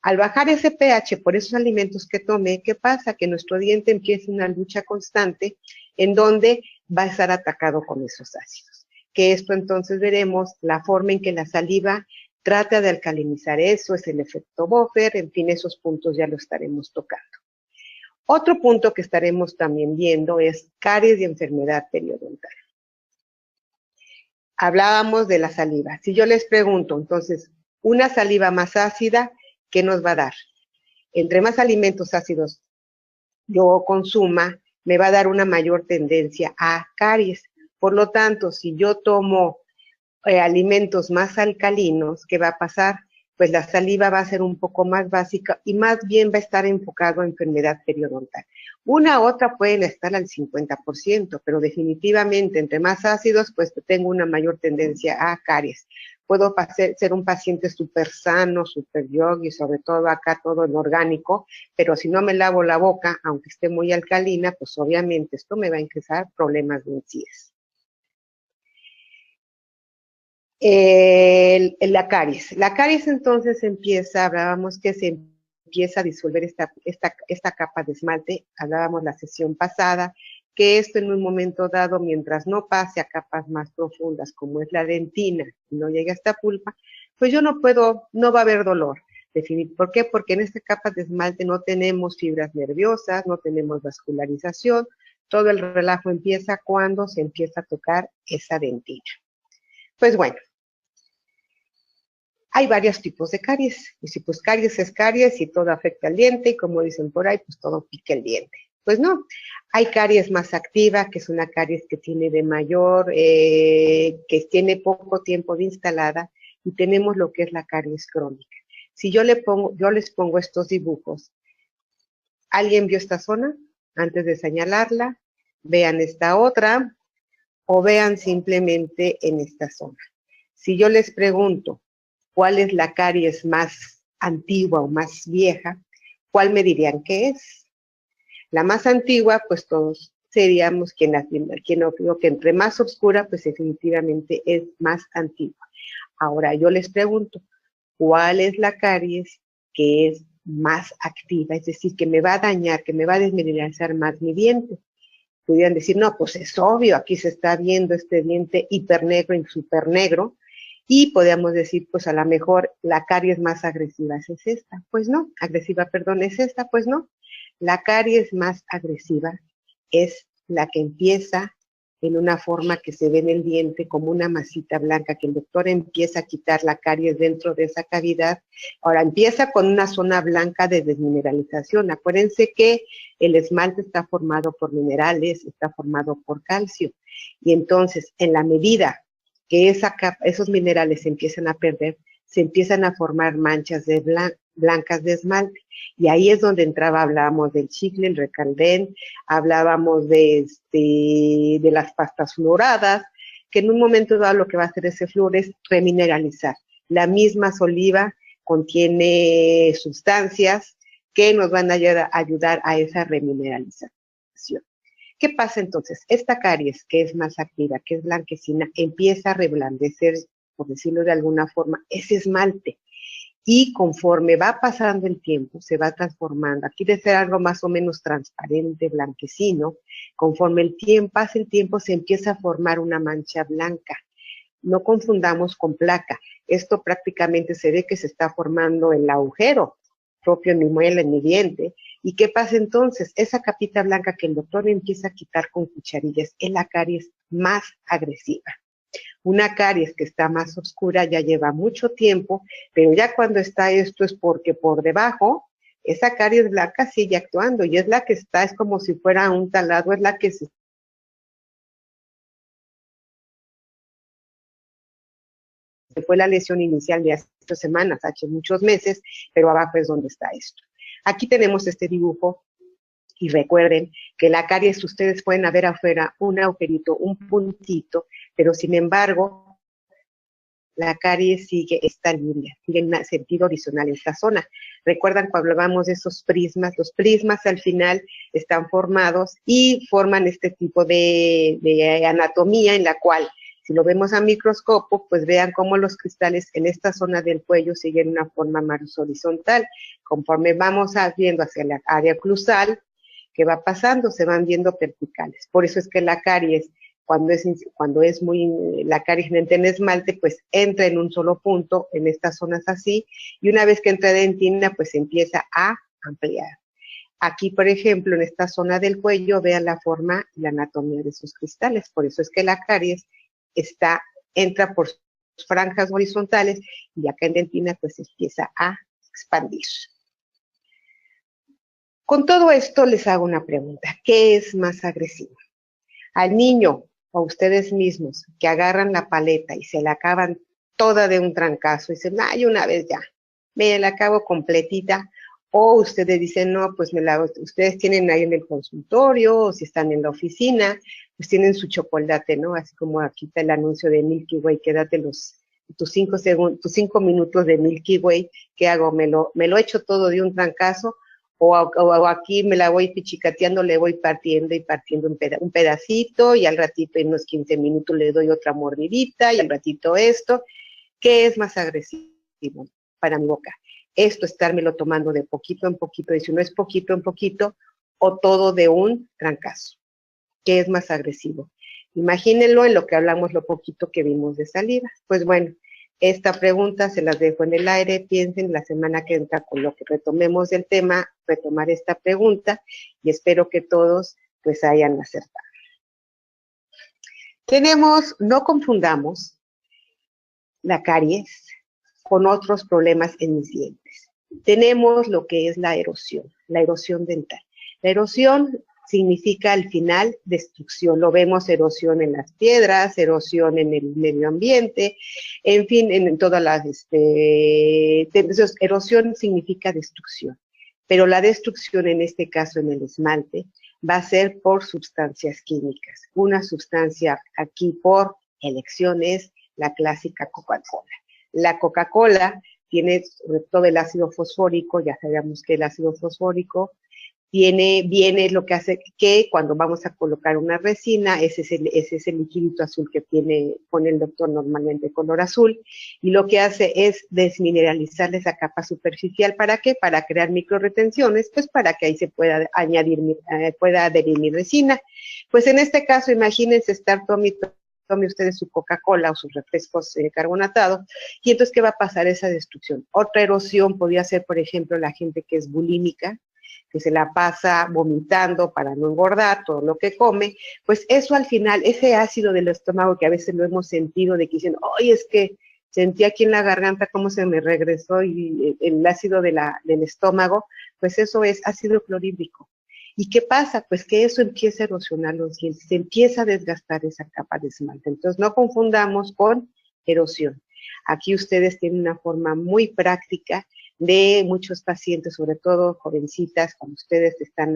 Al bajar ese pH por esos alimentos que tomé, ¿qué pasa? Que nuestro diente empieza una lucha constante en donde va a estar atacado con esos ácidos. Que esto entonces veremos la forma en que la saliva trata de alcalinizar eso, es el efecto buffer, en fin, esos puntos ya lo estaremos tocando. Otro punto que estaremos también viendo es caries y enfermedad periodontal. Hablábamos de la saliva. Si yo les pregunto, entonces, una saliva más ácida, ¿qué nos va a dar? Entre más alimentos ácidos yo consuma, me va a dar una mayor tendencia a caries. Por lo tanto, si yo tomo alimentos más alcalinos, ¿qué va a pasar? Pues la saliva va a ser un poco más básica y más bien va a estar enfocado a enfermedad periodontal. Una u otra pueden estar al 50%, pero definitivamente entre más ácidos, pues tengo una mayor tendencia a caries. Puedo ser un paciente súper sano, súper yogi, sobre todo acá todo en orgánico, pero si no me lavo la boca, aunque esté muy alcalina, pues obviamente esto me va a ingresar problemas de encías. La caries. La caries entonces hablábamos que se empieza a disolver esta capa de esmalte, hablábamos la sesión pasada, que esto en un momento dado, mientras no pase a capas más profundas, como es la dentina, y no llegue a esta pulpa, pues yo no va a haber dolor. ¿Por qué? Porque en esta capa de esmalte no tenemos fibras nerviosas, no tenemos vascularización, todo el relajo empieza cuando se empieza a tocar esa dentina. Pues bueno, hay varios tipos de caries. Y si pues caries es caries y todo afecta al diente, y como dicen por ahí, pues todo pica el diente. Pues no, hay caries más activa, que es una caries que tiene que tiene poco tiempo de instalada, y tenemos lo que es la caries crónica. Si yo les pongo estos dibujos, ¿alguien vio esta zona antes de señalarla? vean esta otra, o vean simplemente en esta zona. Si yo les pregunto cuál es la caries más antigua o más vieja, ¿cuál me dirían que es? La más antigua, pues todos seríamos quien opinó que entre más oscura, pues definitivamente es más antigua. Ahora yo les pregunto, ¿cuál es la caries que es más activa? Es decir, que me va a dañar, que me va a desmineralizar más mi diente. Pudieran decir, no, pues es obvio, aquí se está viendo este diente hipernegro y supernegro, y podríamos decir, pues a lo mejor la caries más agresiva es esta. Pues no, agresiva, perdón, es esta, pues no. La caries más agresiva es la que empieza en una forma que se ve en el diente como una masita blanca, que el doctor empieza a quitar la caries dentro de esa cavidad. Ahora empieza con una zona blanca de desmineralización. Acuérdense que el esmalte está formado por minerales, está formado por calcio. Y entonces, en la medida que esos minerales se empiezan a perder, se empiezan a formar manchas blancas de esmalte. Y ahí es donde hablábamos del chicle, el Recaldent, hablábamos de las pastas fluoradas, que en un momento dado lo que va a hacer ese flúor es remineralizar. La misma saliva contiene sustancias que nos van a ayudar a esa remineralización. ¿Qué pasa entonces? Esta caries, que es más activa, que es blanquecina, empieza a reblandecer, por decirlo de alguna forma, ese esmalte. Y conforme va pasando el tiempo, se va transformando. Aquí debe ser algo más o menos transparente, blanquecino. Conforme pasa el tiempo, se empieza a formar una mancha blanca. No confundamos con placa. Esto prácticamente se ve que se está formando el agujero propio en mi muela, en mi diente. ¿Y qué pasa entonces? Esa capita blanca que el doctor empieza a quitar con cucharillas es la caries más agresiva. Una caries que está más oscura ya lleva mucho tiempo, pero ya cuando está esto es porque por debajo esa caries blanca sigue actuando y es la que está, es como si fuera un taladro, es la que se fue la lesión inicial de hace 2 semanas, hace muchos meses, pero abajo es donde está esto. Aquí tenemos este dibujo y recuerden que la caries ustedes pueden ver afuera un agujerito, un puntito, pero sin embargo la caries sigue esta línea, sigue en sentido horizontal en esta zona. Recuerdan cuando hablábamos de esos prismas, los prismas al final están formados y forman este tipo de anatomía en la cual, si lo vemos a microscopio, pues vean cómo los cristales en esta zona del cuello siguen una forma más horizontal. Conforme vamos viendo hacia la área oclusal, ¿qué va pasando? Se van viendo verticales. Por eso es que la caries, cuando es muy la caries en esmalte, pues entra en un solo punto, en estas zonas así, y una vez que entra dentina, pues empieza a ampliar. Aquí, por ejemplo, en esta zona del cuello, vean la forma y la anatomía de sus cristales. Por eso es que la caries entra por franjas horizontales y acá en dentina, pues empieza a expandir. Con todo esto les hago una pregunta. ¿Qué es más agresivo? Al niño o a ustedes mismos que agarran la paleta y se la acaban toda de un trancazo y dicen, ay, una vez ya, me la acabo completita, o ustedes dicen, no, pues ustedes tienen ahí en el consultorio, o si están en la oficina, pues tienen su chocolate, ¿no? Así como aquí está el anuncio de Milky Way, quédate tus 5 minutos de Milky Way, ¿qué hago? ¿Me lo echo todo de un trancazo? O aquí me la voy pichicateando, le voy partiendo y partiendo un pedacito, y al ratito en unos 15 minutos le doy otra mordidita, y al ratito esto. ¿Qué es más agresivo para mi boca? Esto, estármelo tomando de poquito en poquito, y si no es poquito en poquito, o todo de un trancazo. ¿Qué es más agresivo? Imagínenlo en lo que hablamos, lo poquito que vimos de salida. Pues bueno, esta pregunta se las dejo en el aire, piensen la semana que entra con lo que retomemos del tema, retomar esta pregunta, y espero que todos pues hayan acertado. No confundamos la caries con otros problemas en mis dientes. Tenemos lo que es la erosión dental. La erosión significa al final destrucción. Lo vemos erosión en las piedras, erosión en el medio ambiente, en fin, en todas las... erosión significa destrucción. Pero la destrucción, en este caso en el esmalte, va a ser por sustancias químicas. Una sustancia aquí por elección es la clásica Coca-Cola. La Coca-Cola tiene sobre todo el ácido fosfórico, ya sabemos que el ácido fosfórico viene lo que hace que cuando vamos a colocar una resina, ese es el liquidito azul que pone el doctor normalmente color azul, y lo que hace es desmineralizar esa capa superficial. ¿Para qué? Para crear microretenciones, pues para que ahí se pueda pueda adherir mi resina. Pues en este caso, imagínense estar tome ustedes su Coca-Cola o sus refrescos carbonatados, y entonces, ¿qué va a pasar? Esa destrucción. Otra erosión podría ser, por ejemplo, la gente que es bulímica, que se la pasa vomitando para no engordar todo lo que come, pues eso al final, ese ácido del estómago que a veces lo hemos sentido de que dicen, oye, es que sentí aquí en la garganta cómo se me regresó y el ácido del estómago, pues eso es ácido clorhídrico. ¿Y qué pasa? Pues que eso empieza a erosionar los dientes, se empieza a desgastar esa capa de esmalte. Entonces no confundamos con erosión. Aquí ustedes tienen una forma muy práctica de muchos pacientes, sobre todo jovencitas, cuando ustedes están,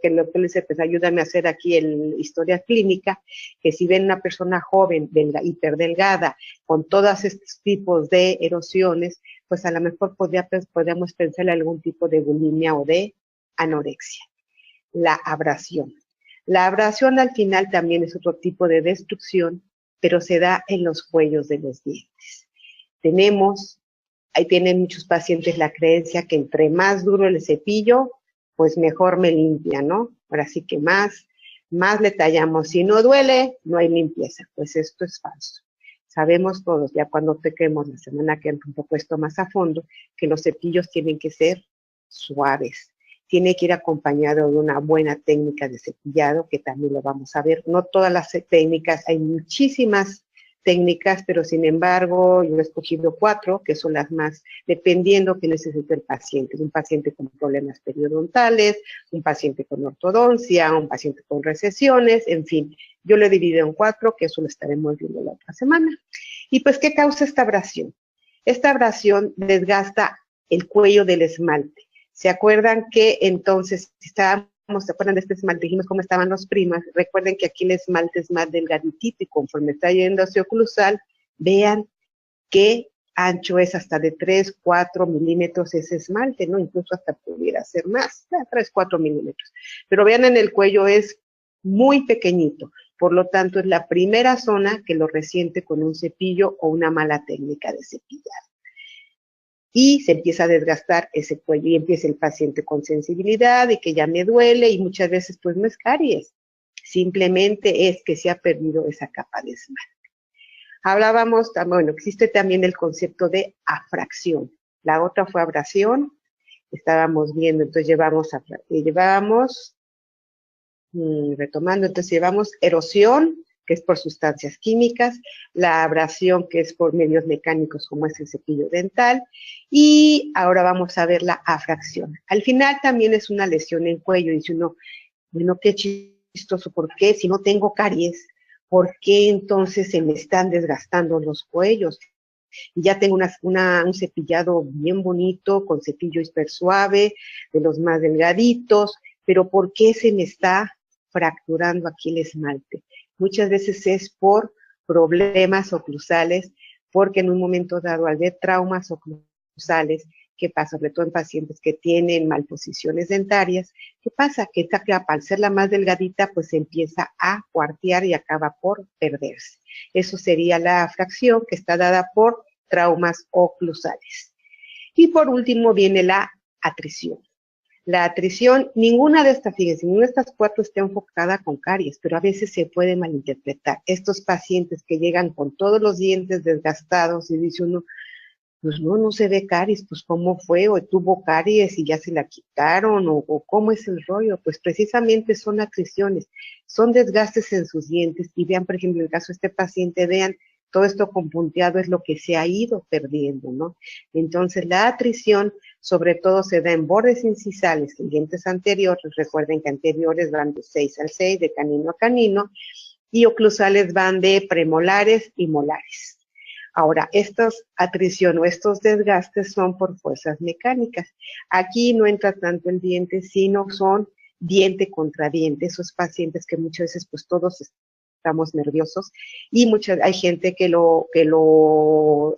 que lo que les dice, pues ayúdame a hacer aquí la historia clínica, que si ven una persona joven, hiperdelgada, con todos estos tipos de erosiones, pues a lo mejor podríamos pensar en algún tipo de bulimia o de anorexia. La abrasión. La abrasión al final también es otro tipo de destrucción, pero se da en los cuellos de los dientes. Ahí tienen muchos pacientes la creencia que entre más duro el cepillo, pues mejor me limpia, ¿no? Ahora sí que más le tallamos. Si no duele, no hay limpieza. Pues esto es falso. Sabemos todos, ya cuando toquemos la semana que entra un poco esto más a fondo, que los cepillos tienen que ser suaves. Tiene que ir acompañado de una buena técnica de cepillado, que también lo vamos a ver. No todas las técnicas, hay muchísimas técnicas, pero sin embargo yo he escogido 4, que son las más, dependiendo que necesite el paciente. Un paciente con problemas periodontales, un paciente con ortodoncia, un paciente con recesiones, en fin. Yo lo he dividido en 4, que eso lo estaremos viendo la otra semana. Y pues, ¿qué causa esta abrasión? Esta abrasión desgasta el cuello del esmalte. ¿Se acuerdan que entonces, ¿se acuerdan de este esmalte? Dijimos cómo estaban los primas. Recuerden que aquí el esmalte es más delgadito y conforme está yendo hacia oclusal, vean qué ancho es, hasta de 3, 4 milímetros ese esmalte, ¿no? Incluso hasta pudiera ser más, 3, 4 milímetros. Pero vean, en el cuello es muy pequeñito. Por lo tanto, es la primera zona que lo resiente con un cepillo o una mala técnica de cepillado. Y se empieza a desgastar ese cuello y empieza el paciente con sensibilidad y que ya me duele, y muchas veces pues no es caries, simplemente es que se ha perdido esa capa de esmalte. Hablábamos, bueno, existe también el concepto de afracción. La otra fue abrasión, estábamos viendo, entonces retomando, entonces llevamos erosión, que es por sustancias químicas, la abrasión, que es por medios mecánicos como es el cepillo dental, y ahora vamos a ver la afracción. Al final también es una lesión en cuello, dice uno, bueno, qué chistoso, ¿por qué? Si no tengo caries, ¿por qué entonces se me están desgastando los cuellos? Y ya tengo un cepillado bien bonito, con cepillo hiper suave, de los más delgaditos, pero ¿por qué se me está fracturando aquí el esmalte? Muchas veces es por problemas oclusales, porque en un momento dado, al ver traumas oclusales, ¿qué pasa? Sobre todo en pacientes que tienen malposiciones dentarias, ¿qué pasa? Que esta capa, al ser la más delgadita, pues se empieza a cuartear y acaba por perderse. Eso sería la afracción, que está dada por traumas oclusales. Y por último viene la atrición. La atrición, ninguna de estas, fíjense, ninguna de estas 4 está enfocada con caries, pero a veces se puede malinterpretar. Estos pacientes que llegan con todos los dientes desgastados y dice uno, pues no se ve caries, pues ¿cómo fue? O tuvo caries y ya se la quitaron, o ¿cómo es el rollo? Pues precisamente son atriciones, son desgastes en sus dientes. Y vean, por ejemplo, en el caso de este paciente, vean, todo esto compunteado es lo que se ha ido perdiendo, ¿no? Entonces, la atrición, sobre todo, se da en bordes incisales, en dientes anteriores. Recuerden que anteriores van de 6 al 6, de canino a canino, y oclusales van de premolares y molares. Ahora, estos atrición o estos desgastes son por fuerzas mecánicas. Aquí no entra tanto el diente, sino son diente contra diente, esos pacientes que muchas veces pues todos estamos nerviosos y hay gente que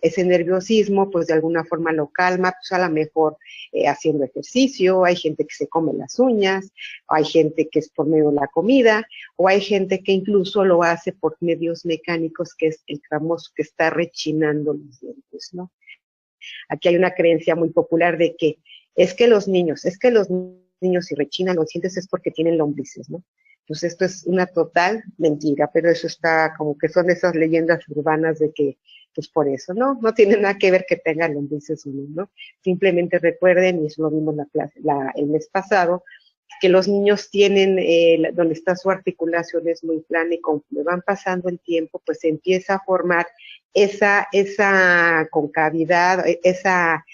ese nerviosismo pues de alguna forma lo calma, pues a lo mejor haciendo ejercicio, hay gente que se come las uñas, hay gente que es por medio de la comida, o hay gente que incluso lo hace por medios mecánicos, que es el famoso que está rechinando los dientes, ¿no? Aquí hay una creencia muy popular de que los niños si rechinan los dientes es porque tienen lombrices, ¿no? Pues esto es una total mentira, pero eso está como que son esas leyendas urbanas de que, pues por eso, ¿no? No tiene nada que ver que tengan lombrices o no, ¿no? Simplemente recuerden, y eso lo vimos el mes pasado, que los niños tienen, donde está su articulación es muy plana y conforme van pasando el tiempo, pues se empieza a formar esa concavidad, esa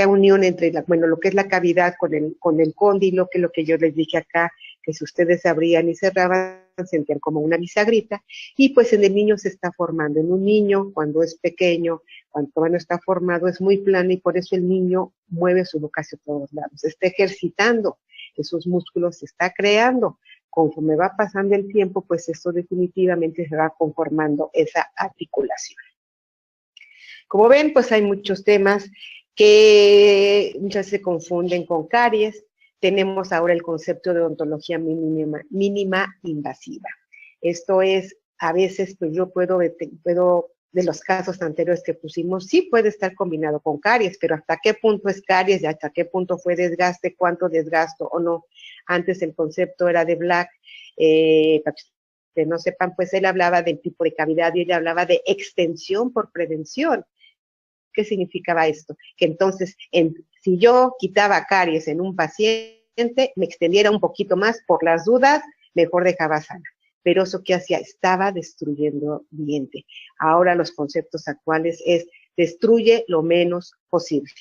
unión entre lo que es la cavidad con el cóndilo, que es lo que yo les dije acá, que si ustedes abrían y cerraban, sentían como una bisagrita, y pues en el niño se está formando. En un niño, cuando es pequeño, cuando no está formado, es muy plano y por eso el niño mueve su boca hacia todos lados, está ejercitando, esos músculos se está creando. Conforme va pasando el tiempo, pues esto definitivamente se va conformando esa articulación. Como ven, pues hay muchos temas que muchas veces se confunden con caries. Tenemos ahora el concepto de odontología mínima invasiva. Esto es, a veces, pues yo puedo, de los casos anteriores que pusimos, sí puede estar combinado con caries, pero ¿hasta qué punto es caries y hasta qué punto fue desgaste, cuánto desgasto o no? Antes el concepto era de Black, para que no sepan, pues él hablaba del tipo de cavidad y él hablaba de extensión por prevención. ¿Qué significaba esto? Que entonces, si yo quitaba caries en un paciente, me extendiera un poquito más por las dudas, mejor dejaba sana. Pero eso que hacía, estaba destruyendo diente. Ahora los conceptos actuales es destruye lo menos posible.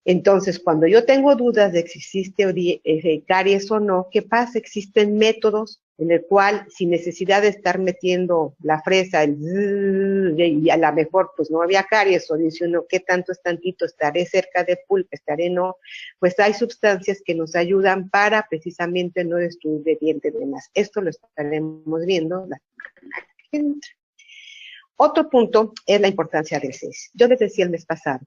Entonces, cuando yo tengo dudas de si existe caries o no, ¿qué pasa? Existen métodos en el cual, sin necesidad de estar metiendo la fresa, y a lo mejor pues no había caries, o dice uno, ¿qué tanto es tantito? ¿Estaré cerca de pulpa? ¿Estaré no? Pues hay sustancias que nos ayudan para precisamente no destruir de diente de más. Esto lo estaremos viendo la semana que entra. Otro punto es la importancia del 6. Yo les decía el mes pasado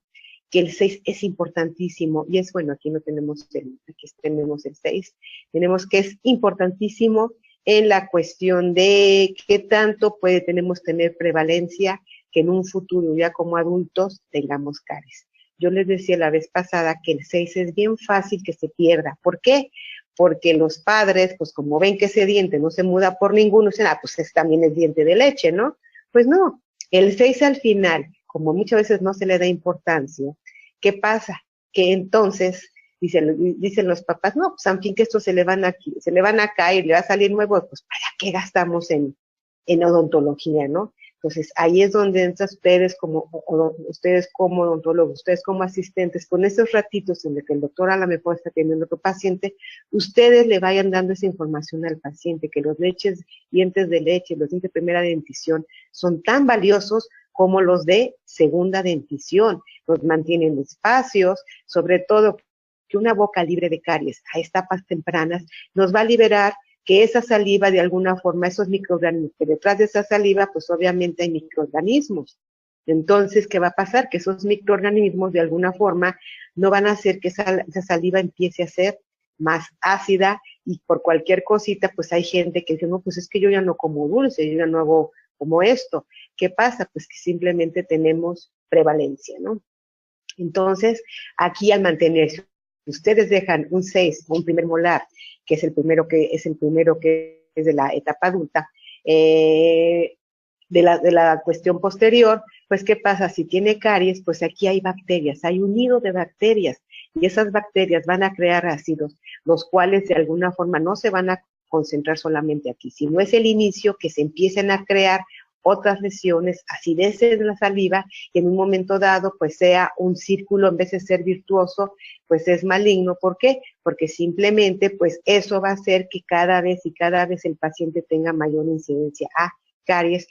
que el 6 es importantísimo, y es bueno, aquí no tenemos aquí tenemos el 6, tenemos que es importantísimo en la cuestión de qué tanto tenemos tener prevalencia que en un futuro ya como adultos tengamos caries. Yo les decía la vez pasada que el 6 es bien fácil que se pierda. ¿Por qué? Porque los padres, pues como ven que ese diente no se muda por ninguno, dicen, pues también es diente de leche, ¿no? Pues no, el 6 al final, como muchas veces no se le da importancia, ¿qué pasa? Que entonces dicen los papás, no, pues en fin que estos se le van a caer, le va a salir nuevo, pues ¿para qué gastamos en odontología, no? Entonces ahí es donde entran ustedes como odontólogos, ustedes como asistentes, con esos ratitos en los que el doctor a lo mejor está teniendo otro paciente, ustedes le vayan dando esa información al paciente, que los dientes de leche, los dientes de primera dentición son tan valiosos como los de segunda dentición, nos mantienen espacios, sobre todo que una boca libre de caries a etapas tempranas nos va a liberar que esa saliva de alguna forma, esos microorganismos, que detrás de esa saliva pues obviamente hay microorganismos. Entonces, ¿qué va a pasar? Que esos microorganismos de alguna forma no van a hacer que esa saliva empiece a ser más ácida y por cualquier cosita pues hay gente que dice, no, pues es que yo ya no como dulce, yo ya no hago como esto. ¿Qué pasa? Pues que simplemente tenemos prevalencia, ¿no? Entonces, aquí al mantenerse, ustedes dejan un 6 o un primer molar, que es el primero que es de la etapa adulta, de la cuestión posterior, pues ¿qué pasa? Si tiene caries, pues aquí hay bacterias, hay un nido de bacterias, y esas bacterias van a crear ácidos, los cuales de alguna forma no se van a concentrar solamente aquí, sino es el inicio que se empiecen a crear otras lesiones, acidez en la saliva, y en un momento dado, pues sea un círculo, en vez de ser virtuoso, pues es maligno. ¿Por qué? Porque simplemente, pues eso va a hacer que cada vez el paciente tenga mayor incidencia a caries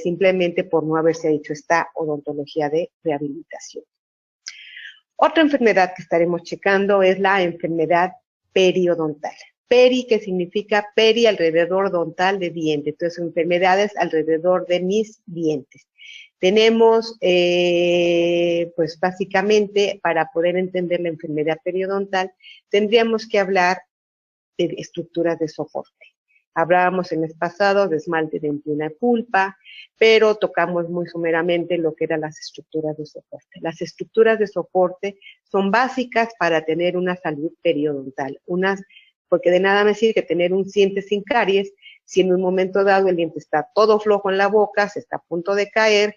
simplemente por no haberse hecho esta odontología de rehabilitación. Otra enfermedad que estaremos checando es la enfermedad periodontal. Peri, que significa peri, alrededor, dontal, de diente. Entonces, enfermedades alrededor de mis dientes. Tenemos, pues básicamente, para poder entender la enfermedad periodontal, tendríamos que hablar de estructuras de soporte. Hablábamos en el mes pasado de esmalte, dentina y pulpa, pero tocamos muy someramente lo que eran las estructuras de soporte. Las estructuras de soporte son básicas para tener una salud periodontal, porque de nada me sirve tener un diente sin caries si en un momento dado el diente está todo flojo en la boca, se está a punto de caer,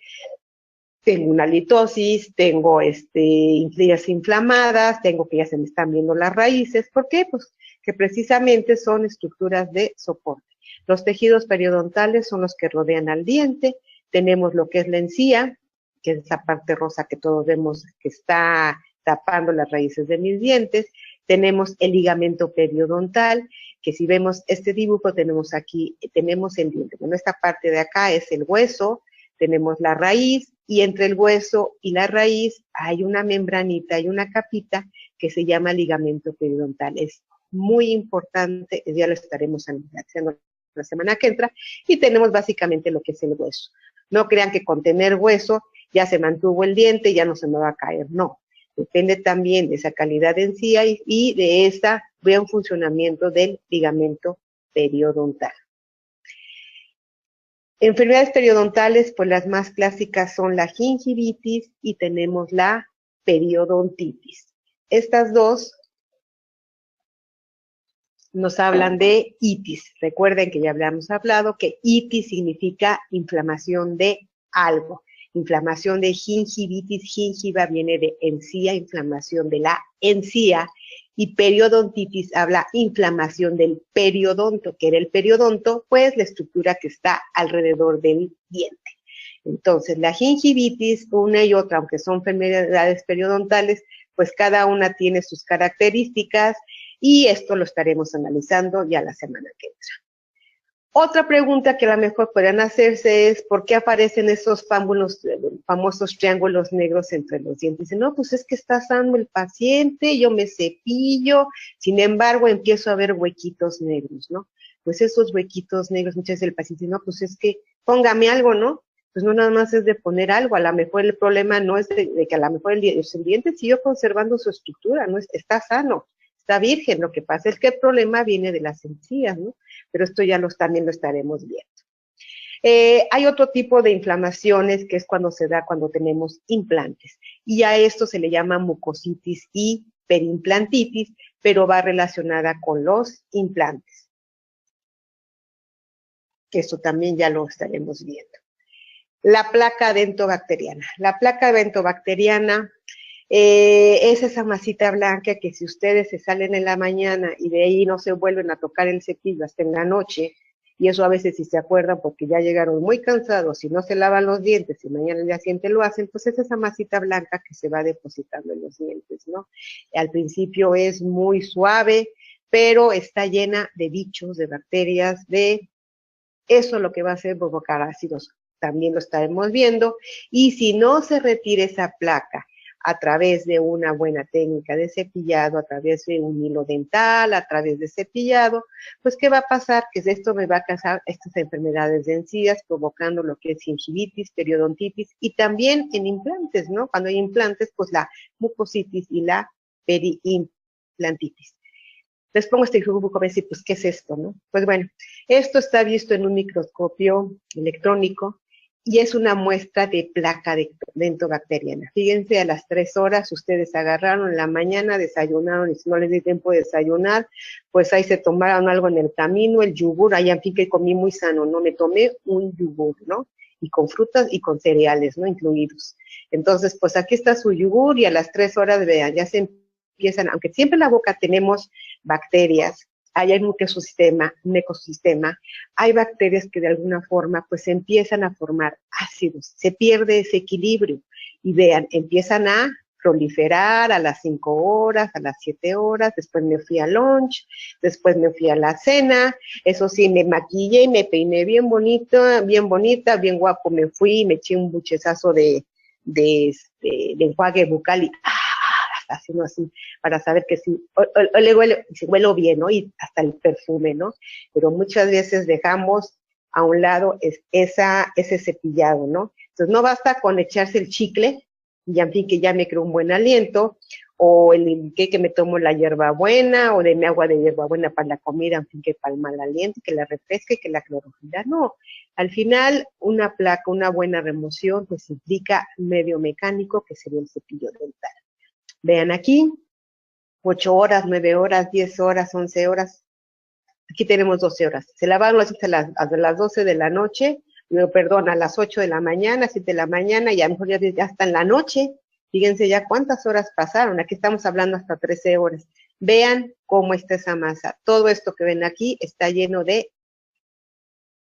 tengo una litosis, tengo encías inflamadas, tengo que ya se me están viendo las raíces. ¿Por qué? Pues que precisamente son estructuras de soporte. Los tejidos periodontales son los que rodean al diente. Tenemos lo que es la encía, que es esa parte rosa que todos vemos que está tapando las raíces de mis dientes. Tenemos el ligamento periodontal, que si vemos este dibujo tenemos aquí, tenemos el diente. Bueno, esta parte de acá es el hueso, tenemos la raíz, y entre el hueso y la raíz hay una membranita, hay una capita que se llama ligamento periodontal. Es muy importante, ya lo estaremos analizando la semana que entra, y tenemos básicamente lo que es el hueso. No crean que con tener hueso ya se mantuvo el diente y ya no se me va a caer, no. Depende también de esa calidad de encía y de ese buen funcionamiento del ligamento periodontal. Enfermedades periodontales, pues las más clásicas son la gingivitis y tenemos la periodontitis. Estas dos nos hablan de itis. Recuerden que ya habíamos hablado que itis significa inflamación de algo. Inflamación de gingivitis, gingiva viene de encía, inflamación de la encía, y periodontitis habla inflamación del periodonto, que era el periodonto, pues la estructura que está alrededor del diente. Entonces, la gingivitis, una y otra, aunque son enfermedades periodontales, pues cada una tiene sus características, y esto lo estaremos analizando ya la semana que entra. Otra pregunta que a lo mejor podrían hacerse es, ¿por qué aparecen esos famosos triángulos negros entre los dientes? Dicen, no, pues es que está sano el paciente, yo me cepillo, sin embargo empiezo a ver huequitos negros, ¿no? Pues esos huequitos negros, muchas veces el paciente dice, no, pues es que póngame algo, ¿no? Pues no nada más es de poner algo, a lo mejor el problema no es de que a lo mejor el diente siguió conservando su estructura, ¿no? Está sano, está virgen, lo que pasa es que el problema viene de las encías, ¿no? Pero esto ya también lo estaremos viendo. Hay otro tipo de inflamaciones que es cuando se da cuando tenemos implantes, y a esto se le llama mucositis y perimplantitis, pero va relacionada con los implantes. Esto también ya lo estaremos viendo. La placa dentobacteriana. La placa dentobacteriana es esa masita blanca que si ustedes se salen en la mañana y de ahí no se vuelven a tocar el cepillo hasta en la noche, y eso a veces si se acuerdan porque ya llegaron muy cansados y no se lavan los dientes y mañana al día siguiente lo hacen, pues es esa masita blanca que se va depositando en los dientes, ¿no? Al principio es muy suave, pero está llena de bichos, de bacterias, de eso lo que va a hacer provocar ácidos. También lo estaremos viendo, y si no se retira esa placa a través de una buena técnica de cepillado, a través de un hilo dental, a través de cepillado, pues ¿qué va a pasar? Que esto me va a causar estas enfermedades de encías, provocando lo que es gingivitis, periodontitis, y también en implantes, ¿no? Cuando hay implantes, pues la mucositis y la periimplantitis. Les pongo este dibujo para decir, pues, ¿qué es esto, no? Pues bueno, esto está visto en un microscopio electrónico, y es una muestra de placa dentobacteriana. Fíjense, a las 3 horas ustedes agarraron en la mañana, desayunaron, y si no les di tiempo de desayunar, pues ahí se tomaron algo en el camino, el yogur, ahí en fin que comí muy sano, ¿no? Me tomé un yogur, ¿no? Y con frutas y con cereales, ¿no? Incluidos. Entonces, pues aquí está su yogur, y a las 3 horas, vean, ya se empiezan, aunque siempre en la boca tenemos bacterias, hay un ecosistema, hay bacterias que de alguna forma pues empiezan a formar ácidos, se pierde ese equilibrio, y vean, empiezan a proliferar a las 5 horas, a las 7 horas, después me fui al lunch, después me fui a la cena, eso sí, me maquillé y me peiné bien bonita, bien guapo, me fui, me eché un buchezazo de enjuague bucal y así, ¿no? Así, para saber que sí, le huele, si huelo bien, ¿no? Y hasta el perfume, ¿no? Pero muchas veces dejamos a un lado ese cepillado, ¿no? Entonces no basta con echarse el chicle, y en fin, que ya me creo un buen aliento, o que me tomo la hierbabuena, o deme agua de hierbabuena para la comida, en fin, que para el mal aliento, que la refresque, que la clorofila, no. Al final, una placa, una buena remoción, pues implica medio mecánico, que sería el cepillo dental. Vean aquí, 8 horas, 9 horas, 10 horas, 11 horas, aquí tenemos 12 horas. Se lavaron hasta las 12 de la noche, perdón, a las 8 de la mañana, 7 de la mañana, y a lo mejor ya está en la noche. Fíjense ya cuántas horas pasaron. Aquí estamos hablando hasta 13 horas. Vean cómo está esa masa. Todo esto que ven aquí está lleno de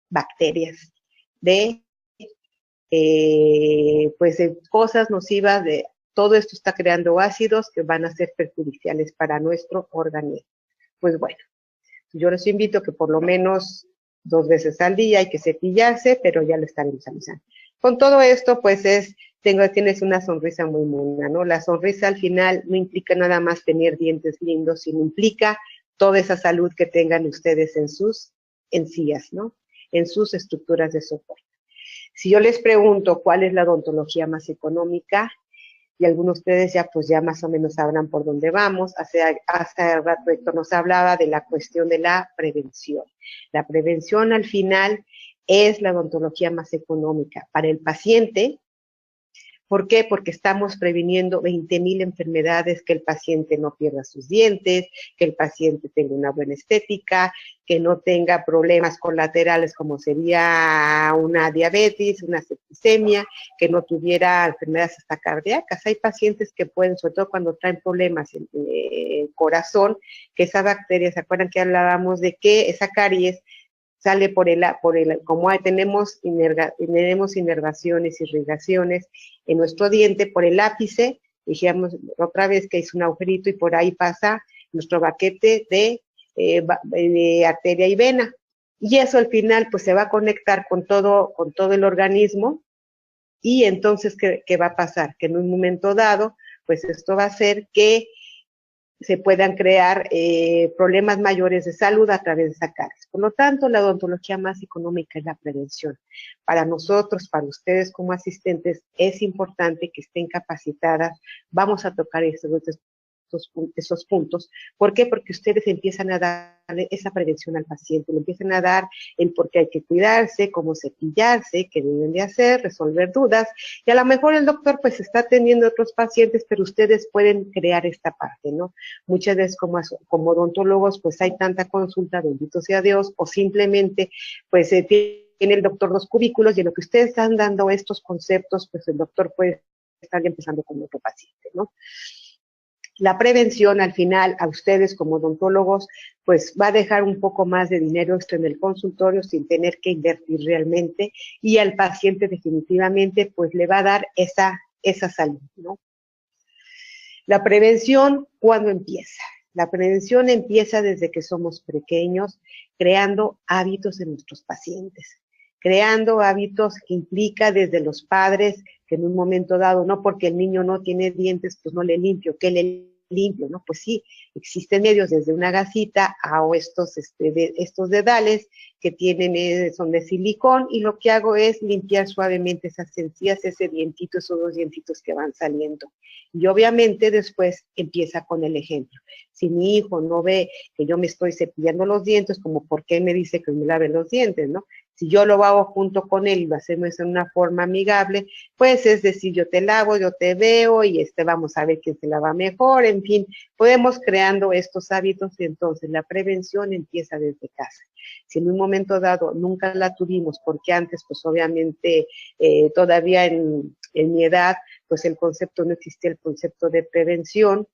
bacterias, de pues de cosas nocivas, de todo esto está creando ácidos que van a ser perjudiciales para nuestro organismo. Pues bueno, yo les invito a que por lo menos 2 veces al día hay que cepillarse, pero ya lo estaremos avisando. Con todo esto, pues tienes una sonrisa muy mona, ¿no? La sonrisa al final no implica nada más tener dientes lindos, sino implica toda esa salud que tengan ustedes en sus encías, ¿no? En sus estructuras de soporte. Si yo les pregunto cuál es la odontología más económica, y algunos de ustedes ya más o menos sabrán por dónde vamos. Hace rato Héctor nos hablaba de la cuestión de la prevención. La prevención al final es la odontología más económica para el paciente. ¿Por qué? Porque estamos previniendo 20,000 enfermedades, que el paciente no pierda sus dientes, que el paciente tenga una buena estética, que no tenga problemas colaterales como sería una diabetes, una septicemia, que no tuviera enfermedades hasta cardíacas. Hay pacientes que pueden, sobre todo cuando traen problemas en el corazón, que esa bacteria, ¿se acuerdan que hablábamos de que esa caries sale como tenemos inervaciones, irrigaciones en nuestro diente, por el ápice, dijimos otra vez que hizo un agujerito y por ahí pasa nuestro baquete de arteria y vena. Y eso al final pues se va a conectar con todo el organismo, y entonces, ¿qué va a pasar? Que en un momento dado, pues esto va a hacer que se puedan crear problemas mayores de salud a través de esa caries. Por lo tanto, la odontología más económica es la prevención. Para nosotros, para ustedes como asistentes, es importante que estén capacitadas. Vamos a tocar esos puntos. ¿Por qué? Porque ustedes empiezan a darle esa prevención al paciente, le empiezan a dar el por qué hay que cuidarse, cómo cepillarse, qué deben de hacer, resolver dudas, y a lo mejor el doctor pues está atendiendo a otros pacientes, pero ustedes pueden crear esta parte, ¿no? Muchas veces como odontólogos pues hay tanta consulta, bendito sea Dios, o simplemente pues tiene el doctor 2 cubículos, y en lo que ustedes están dando estos conceptos, pues el doctor puede estar empezando con otro paciente, ¿no? La prevención al final a ustedes como odontólogos pues va a dejar un poco más de dinero extra en el consultorio sin tener que invertir realmente, y al paciente definitivamente pues le va a dar esa salud, ¿no? La prevención, ¿cuándo empieza? La prevención empieza desde que somos pequeños, creando hábitos en nuestros pacientes, creando hábitos que implica desde los padres, que en un momento dado, no porque el niño no tiene dientes, pues no le limpio, que le limpio, ¿no? Pues sí, existen medios desde una gasita a estos dedales que son de silicón, y lo que hago es limpiar suavemente esas encías, ese dientito, esos 2 dientitos que van saliendo. Y obviamente después empieza con el ejemplo. Si mi hijo no ve que yo me estoy cepillando los dientes, como por qué me dice que me lave los dientes, ¿no? Si yo lo hago junto con él y lo hacemos en una forma amigable, pues es decir, yo te lavo, yo te veo, y vamos a ver quién se lava mejor, en fin, podemos creando estos hábitos, y entonces la prevención empieza desde casa. Si en un momento dado nunca la tuvimos, porque antes, pues obviamente, todavía en mi edad, pues no existía el concepto de prevención.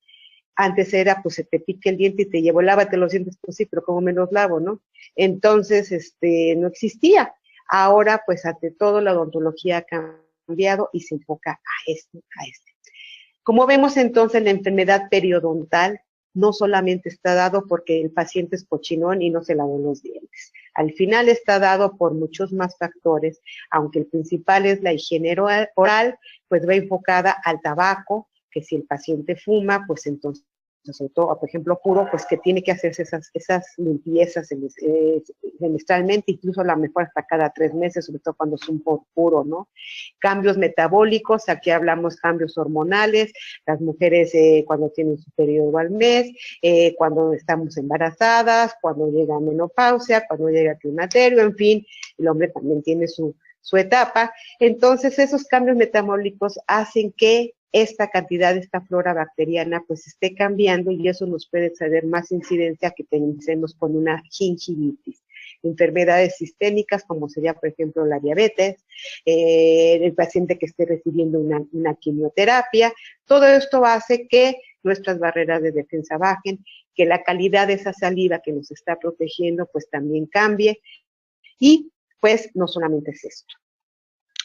Antes era, pues se te pique el diente y te llevo, lávate los dientes, pues sí, pero ¿cómo me los lavo, no? Entonces, no existía. Ahora, pues ante todo, la odontología ha cambiado y se enfoca a este. Como vemos entonces, la enfermedad periodontal no solamente está dado porque el paciente es cochinón y no se lavó los dientes. Al final está dado por muchos más factores, aunque el principal es la higiene oral, pues va enfocada al tabaco, que si el paciente fuma, pues entonces, sobre todo, por ejemplo, puro, pues que tiene que hacerse esas limpiezas semestralmente, incluso a lo mejor hasta cada 3 meses, sobre todo cuando es un puro, ¿no? Cambios metabólicos, aquí hablamos cambios hormonales, las mujeres cuando tienen su periodo al mes, cuando estamos embarazadas, cuando llega menopausia, cuando llega climaterio, en fin, el hombre también tiene su etapa. Entonces, esos cambios metabólicos hacen que esta cantidad de esta flora bacteriana pues esté cambiando y eso nos puede traer más incidencia que pensemos con una gingivitis. Enfermedades sistémicas como sería por ejemplo la diabetes, el paciente que esté recibiendo una quimioterapia, todo esto hace que nuestras barreras de defensa bajen, que la calidad de esa saliva que nos está protegiendo pues también cambie y pues no solamente es esto.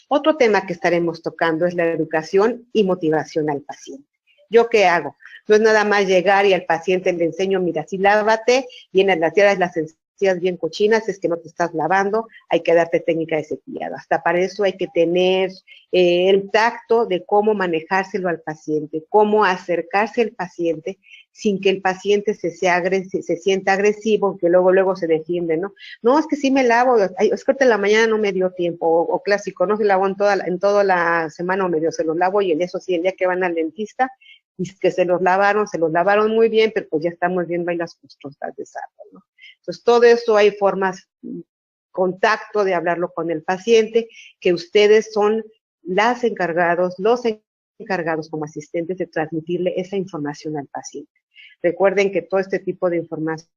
Otro tema que estaremos tocando es la educación y motivación al paciente. ¿Yo qué hago? No es nada más llegar y al paciente le enseño, mira, sí lávate, vienes las encías bien cochinas, es que no te estás lavando, hay que darte técnica de cepillado. Hasta para eso hay que tener el tacto de cómo manejárselo al paciente, cómo acercarse al paciente sin que el paciente se sienta agresivo, que luego se defiende, ¿no? No, es que sí me lavo, es que ahorita en la mañana no me dio tiempo, o clásico, no se lavó en toda la semana o medio se los lavo, y en eso sí, el día que van al dentista, y que se los lavaron muy bien, pero pues ya estamos viendo ahí las costras de saco, ¿no? Entonces, todo eso hay formas, contacto de hablarlo con el paciente, que ustedes son los encargados como asistentes de transmitirle esa información al paciente. Recuerden que todo este tipo de información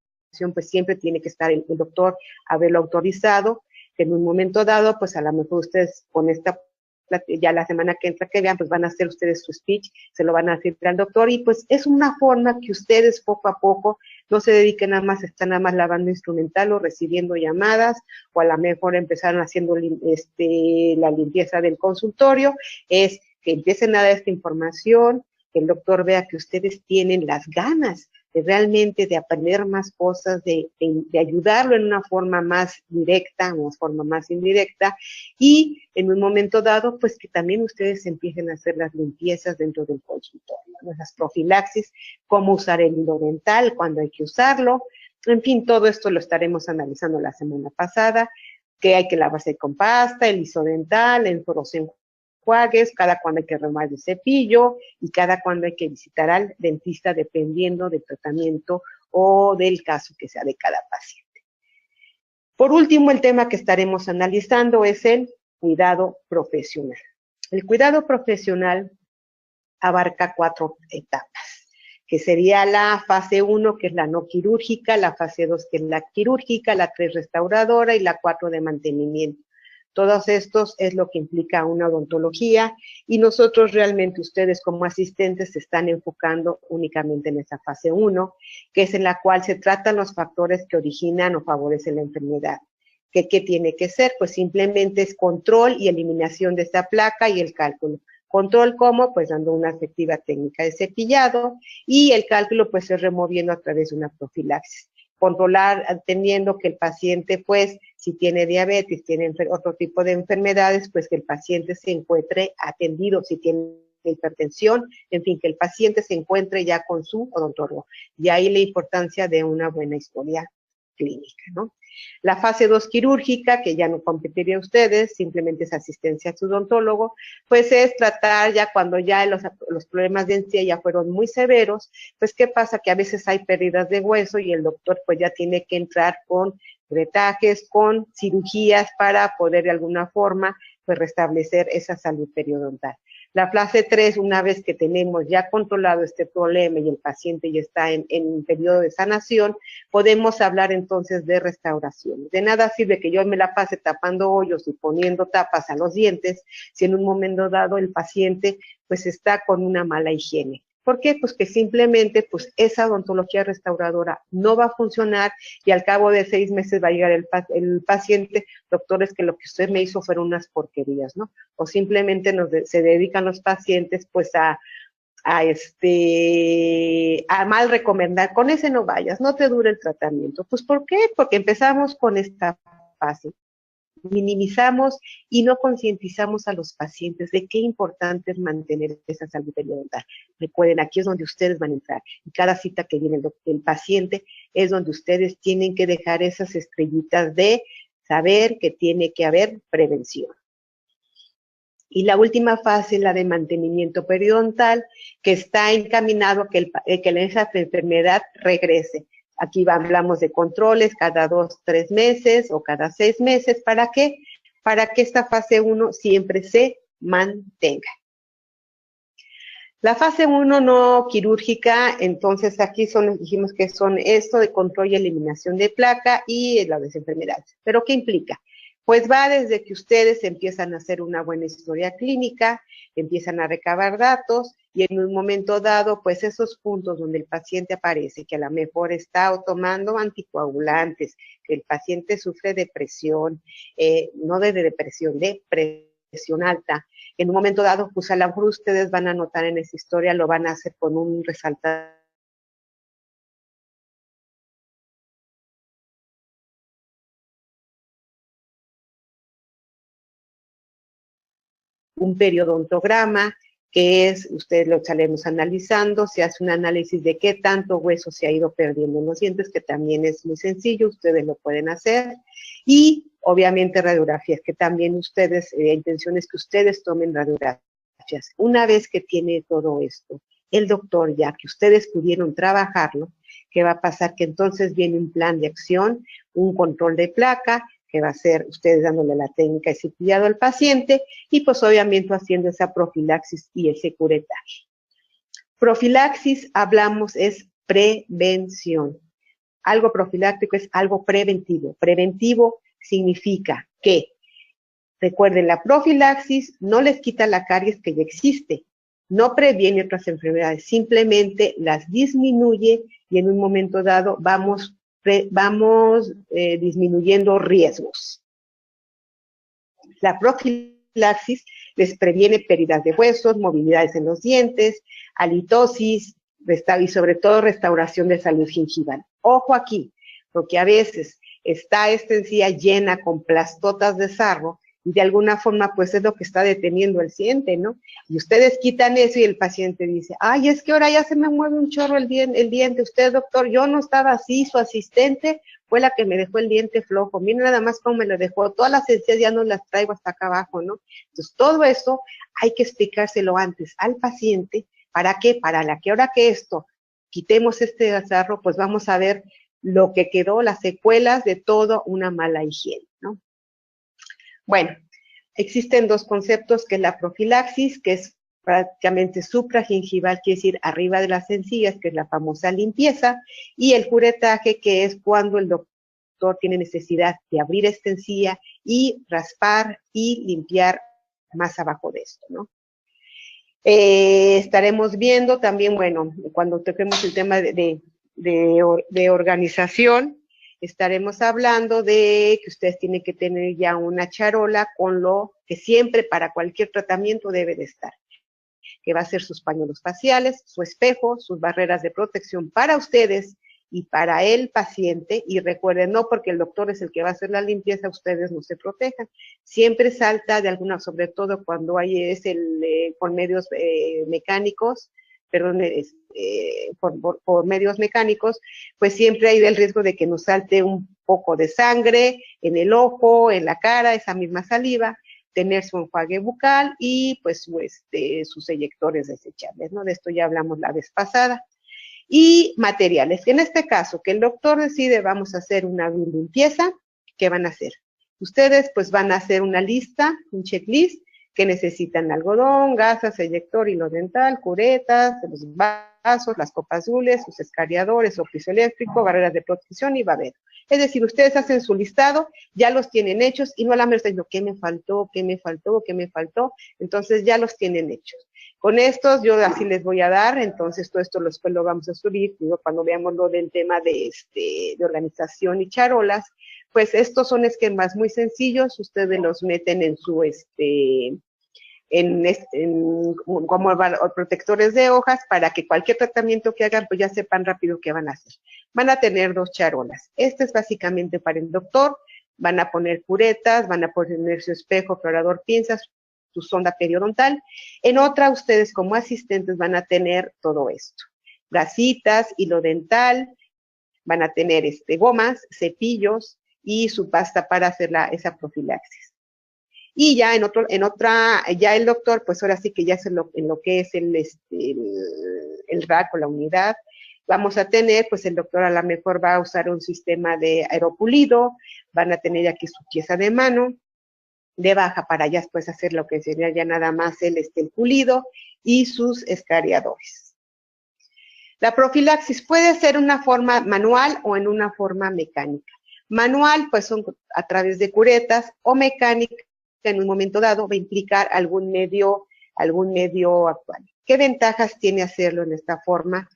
pues siempre tiene que estar el doctor haberlo autorizado, que en un momento dado pues a lo mejor ustedes con esta ya la semana que entra que vean, pues van a hacer ustedes su speech, se lo van a hacer al doctor y pues es una forma que ustedes poco a poco no se dediquen están nada más lavando instrumental o recibiendo llamadas o a lo mejor empezaron haciendo la limpieza del consultorio, es que empiecen a dar esta información, que el doctor vea que ustedes tienen las ganas de realmente de aprender más cosas, de ayudarlo en una forma más directa, una forma más indirecta, y en un momento dado, pues que también ustedes empiecen a hacer las limpiezas dentro del consultorio, ¿no? Las profilaxis, cómo usar el hilo dental, cuándo hay que usarlo, en fin, todo esto lo estaremos analizando la semana pasada, que hay que lavarse con pasta, el hizo dental, el enjuagues, cada cuando hay que remar el cepillo y cada cuando hay que visitar al dentista dependiendo del tratamiento o del caso que sea de cada paciente. Por último, el tema que estaremos analizando es el cuidado profesional. El cuidado profesional abarca 4 etapas, que sería la fase 1, que es la no quirúrgica, la fase 2, que es la quirúrgica, la 3 restauradora y la 4 de mantenimiento. Todos estos es lo que implica una odontología y nosotros realmente, ustedes como asistentes se están enfocando únicamente en esa fase 1, que es en la cual se tratan los factores que originan o favorecen la enfermedad. ¿Qué tiene que ser? Pues simplemente es control y eliminación de esta placa y el cálculo. Control, ¿cómo? Pues dando una efectiva técnica de cepillado y el cálculo pues es removiendo a través de una profilaxis. Controlar, entendiendo que el paciente, pues, si tiene diabetes, tiene otro tipo de enfermedades, pues que el paciente se encuentre atendido, si tiene hipertensión, en fin, que el paciente se encuentre ya con su odontólogo. Y ahí la importancia de una buena historia clínica, ¿no? La fase 2 quirúrgica, que ya no competiría a ustedes, simplemente es asistencia a su odontólogo, pues es tratar ya cuando ya los problemas de encía ya fueron muy severos, pues ¿qué pasa? Que a veces hay pérdidas de hueso y el doctor pues ya tiene que entrar con retajes, con cirugías para poder de alguna forma pues restablecer esa salud periodontal. La fase 3, una vez que tenemos ya controlado este problema y el paciente ya está en un periodo de sanación, podemos hablar entonces de restauración. De nada sirve que yo me la pase tapando hoyos y poniendo tapas a los dientes si en un momento dado el paciente pues está con una mala higiene. ¿Por qué? Pues que simplemente pues esa odontología restauradora no va a funcionar y al cabo de 6 meses va a llegar el paciente, doctores, que lo que usted me hizo fueron unas porquerías, ¿no? O simplemente se dedican los pacientes pues a mal recomendar, con ese no vayas, no te dura el tratamiento. Pues ¿por qué? Porque empezamos con esta fase minimizamos y no concientizamos a los pacientes de qué importante es mantener esa salud periodontal. Recuerden, aquí es donde ustedes van a entrar. Y cada cita que viene el paciente es donde ustedes tienen que dejar esas estrellitas de saber que tiene que haber prevención. Y la última fase, la de mantenimiento periodontal, que está encaminado a que esa enfermedad regrese. Aquí hablamos de controles cada 2, 3 meses o cada 6 meses. ¿Para qué? Para que esta fase 1 siempre se mantenga. La fase 1 no quirúrgica, entonces aquí dijimos que son esto de control y eliminación de placa y las desenfermedades. ¿Pero qué implica? Pues va desde que ustedes empiezan a hacer una buena historia clínica, empiezan a recabar datos y en un momento dado, pues esos puntos donde el paciente aparece, que a lo mejor está tomando anticoagulantes, que el paciente sufre depresión, no de depresión, de presión alta. En un momento dado, pues a lo mejor ustedes van a notar en esa historia, lo van a hacer con un resaltado un periodontograma, que es, ustedes lo estaremos analizando, se hace un análisis de qué tanto hueso se ha ido perdiendo en los dientes, que también es muy sencillo, ustedes lo pueden hacer, y obviamente radiografías, que también ustedes, la intención es que ustedes tomen radiografías. Una vez que tiene todo esto, el doctor, ya que ustedes pudieron trabajarlo, ¿qué va a pasar? Que entonces viene un plan de acción, un control de placa, que va a ser ustedes dándole la técnica de cepillado al paciente y pues obviamente haciendo esa profilaxis y ese curetaje. Profilaxis, hablamos, es prevención. Algo profiláctico es algo preventivo. Preventivo significa que, recuerden, la profilaxis no les quita la caries que ya existe, no previene otras enfermedades, simplemente las disminuye y en un momento dado vamos disminuyendo riesgos. La profilaxis les previene pérdidas de huesos, movilidades en los dientes, halitosis y sobre todo restauración de salud gingival. Ojo aquí, porque a veces está esta encía llena con plastotas de sarro y de alguna forma pues es lo que está deteniendo el diente, ¿no? Y ustedes quitan eso y el paciente dice, ay, es que ahora ya se me mueve un chorro el diente. Usted, doctor, yo no estaba así, su asistente fue la que me dejó el diente flojo. Miren nada más cómo me lo dejó. Todas las encías ya no las traigo hasta acá abajo, ¿no? Entonces, todo eso hay que explicárselo antes al paciente. ¿Para qué? Para que ahora que quitemos este sarro, pues vamos a ver lo que quedó, las secuelas de toda una mala higiene, ¿no? Bueno, existen dos conceptos, que es la profilaxis, que es prácticamente supragingival, quiere decir arriba de las encías, que es la famosa limpieza, y el curetaje, que es cuando el doctor tiene necesidad de abrir esta encía y raspar y limpiar más abajo de esto, ¿no? Estaremos viendo también, bueno, cuando toquemos el tema de organización, estaremos hablando de que ustedes tienen que tener ya una charola con lo que siempre para cualquier tratamiento debe de estar, que va a ser sus pañuelos faciales, su espejo, sus barreras de protección para ustedes y para el paciente. Y recuerden, no porque el doctor es el que va a hacer la limpieza, ustedes no se protejan. Siempre salta de alguna, sobre todo cuando hay con medios mecánicos, perdón, por medios mecánicos, pues siempre hay el riesgo de que nos salte un poco de sangre en el ojo, en la cara, esa misma saliva, tener su enjuague bucal y pues sus eyectores desechables, ¿no? De esto ya hablamos la vez pasada. Y materiales, que en este caso, que el doctor decide, vamos a hacer una limpieza, ¿qué van a hacer? Ustedes pues van a hacer una lista, un checklist, que necesitan algodón, gasas, eyector, hilo dental, curetas, los vasos, las copas azules, sus escariadores, o piso eléctrico, barreras de protección y babero. Es decir, ustedes hacen su listado, ya los tienen hechos y no a la mejor diciendo, ¿qué me faltó? ¿Qué me faltó? ¿Qué me faltó? Entonces ya los tienen hechos. Con estos yo así les voy a dar, entonces todo esto después lo vamos a subir, digo, cuando veamos lo del tema de organización y charolas, pues estos son esquemas muy sencillos, ustedes los meten en su como protectores de hojas para que cualquier tratamiento que hagan, pues ya sepan rápido qué van a hacer. Van a tener 2 charolas. Este es básicamente para el doctor, van a poner curetas, van a poner su espejo, explorador, pinzas, su sonda periodontal. En otra, ustedes como asistentes van a tener todo esto. Gasitas, hilo dental, van a tener gomas, cepillos y su pasta para hacer esa profilaxis. Y ya ya el doctor, pues ahora sí que ya es en lo que es el rack o la unidad, vamos a tener, pues el doctor a lo mejor va a usar un sistema de aeropulido, van a tener aquí su pieza de mano, de baja para ya después hacer lo que sería ya nada más el pulido y sus escariadores. La profilaxis puede ser una forma manual o en una forma mecánica. Manual, pues son a través de curetas, o mecánica, en un momento dado va a implicar algún medio actual. ¿Qué ventajas tiene hacerlo en esta forma?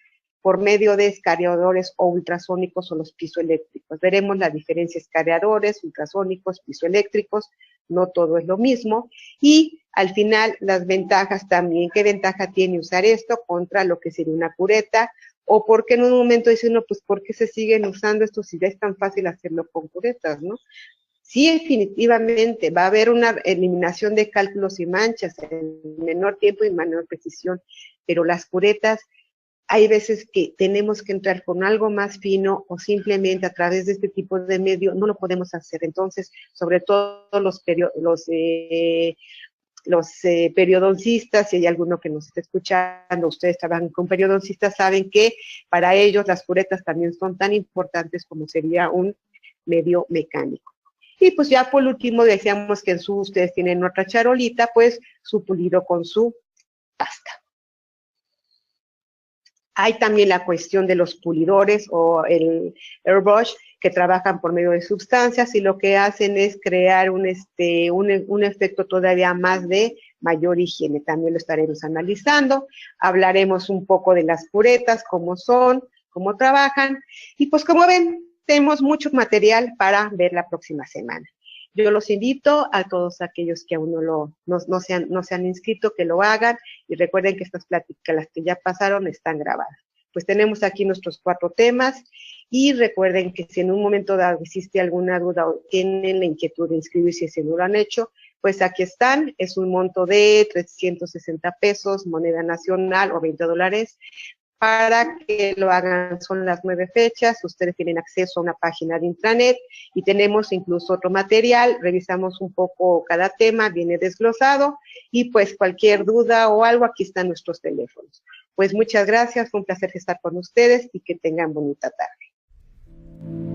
Por medio de escariadores o ultrasónicos o los pisoeléctricos. Veremos la diferencia: escariadores, ultrasónicos, pisoeléctricos, no todo es lo mismo. Y al final las ventajas también. ¿Qué ventaja tiene usar esto contra lo que sería una cureta? O porque en un momento dicen, no, pues ¿por qué se siguen usando esto si ya es tan fácil hacerlo con curetas, no? Sí, definitivamente va a haber una eliminación de cálculos y manchas en menor tiempo y menor precisión, pero las curetas, hay veces que tenemos que entrar con algo más fino o simplemente a través de este tipo de medio no lo podemos hacer. Entonces, sobre todo los periodoncistas, si hay alguno que nos está escuchando, ustedes trabajan con periodoncistas, saben que para ellos las curetas también son tan importantes como sería un medio mecánico. Y pues ya por último decíamos que ustedes tienen otra charolita, pues su pulido con su pasta. Hay también la cuestión de los pulidores o el airbrush que trabajan por medio de sustancias y lo que hacen es crear un efecto todavía más de mayor higiene. También lo estaremos analizando. Hablaremos un poco de las curetas, cómo son, cómo trabajan. Y pues como ven, tenemos mucho material para ver la próxima semana. Yo los invito a todos aquellos que aún no se han inscrito, que lo hagan, y recuerden que estas pláticas, las que ya pasaron, están grabadas. Pues tenemos aquí nuestros 4 temas, y recuerden que si en un momento dado existe alguna duda o tienen la inquietud de inscribirse si no lo han hecho, pues aquí están. Es un monto de 360 pesos, moneda nacional, o $20, para que lo hagan. Son las 9 fechas, ustedes tienen acceso a una página de intranet y tenemos incluso otro material, revisamos un poco cada tema, viene desglosado, y pues cualquier duda o algo, aquí están nuestros teléfonos. Pues muchas gracias, fue un placer estar con ustedes y que tengan bonita tarde.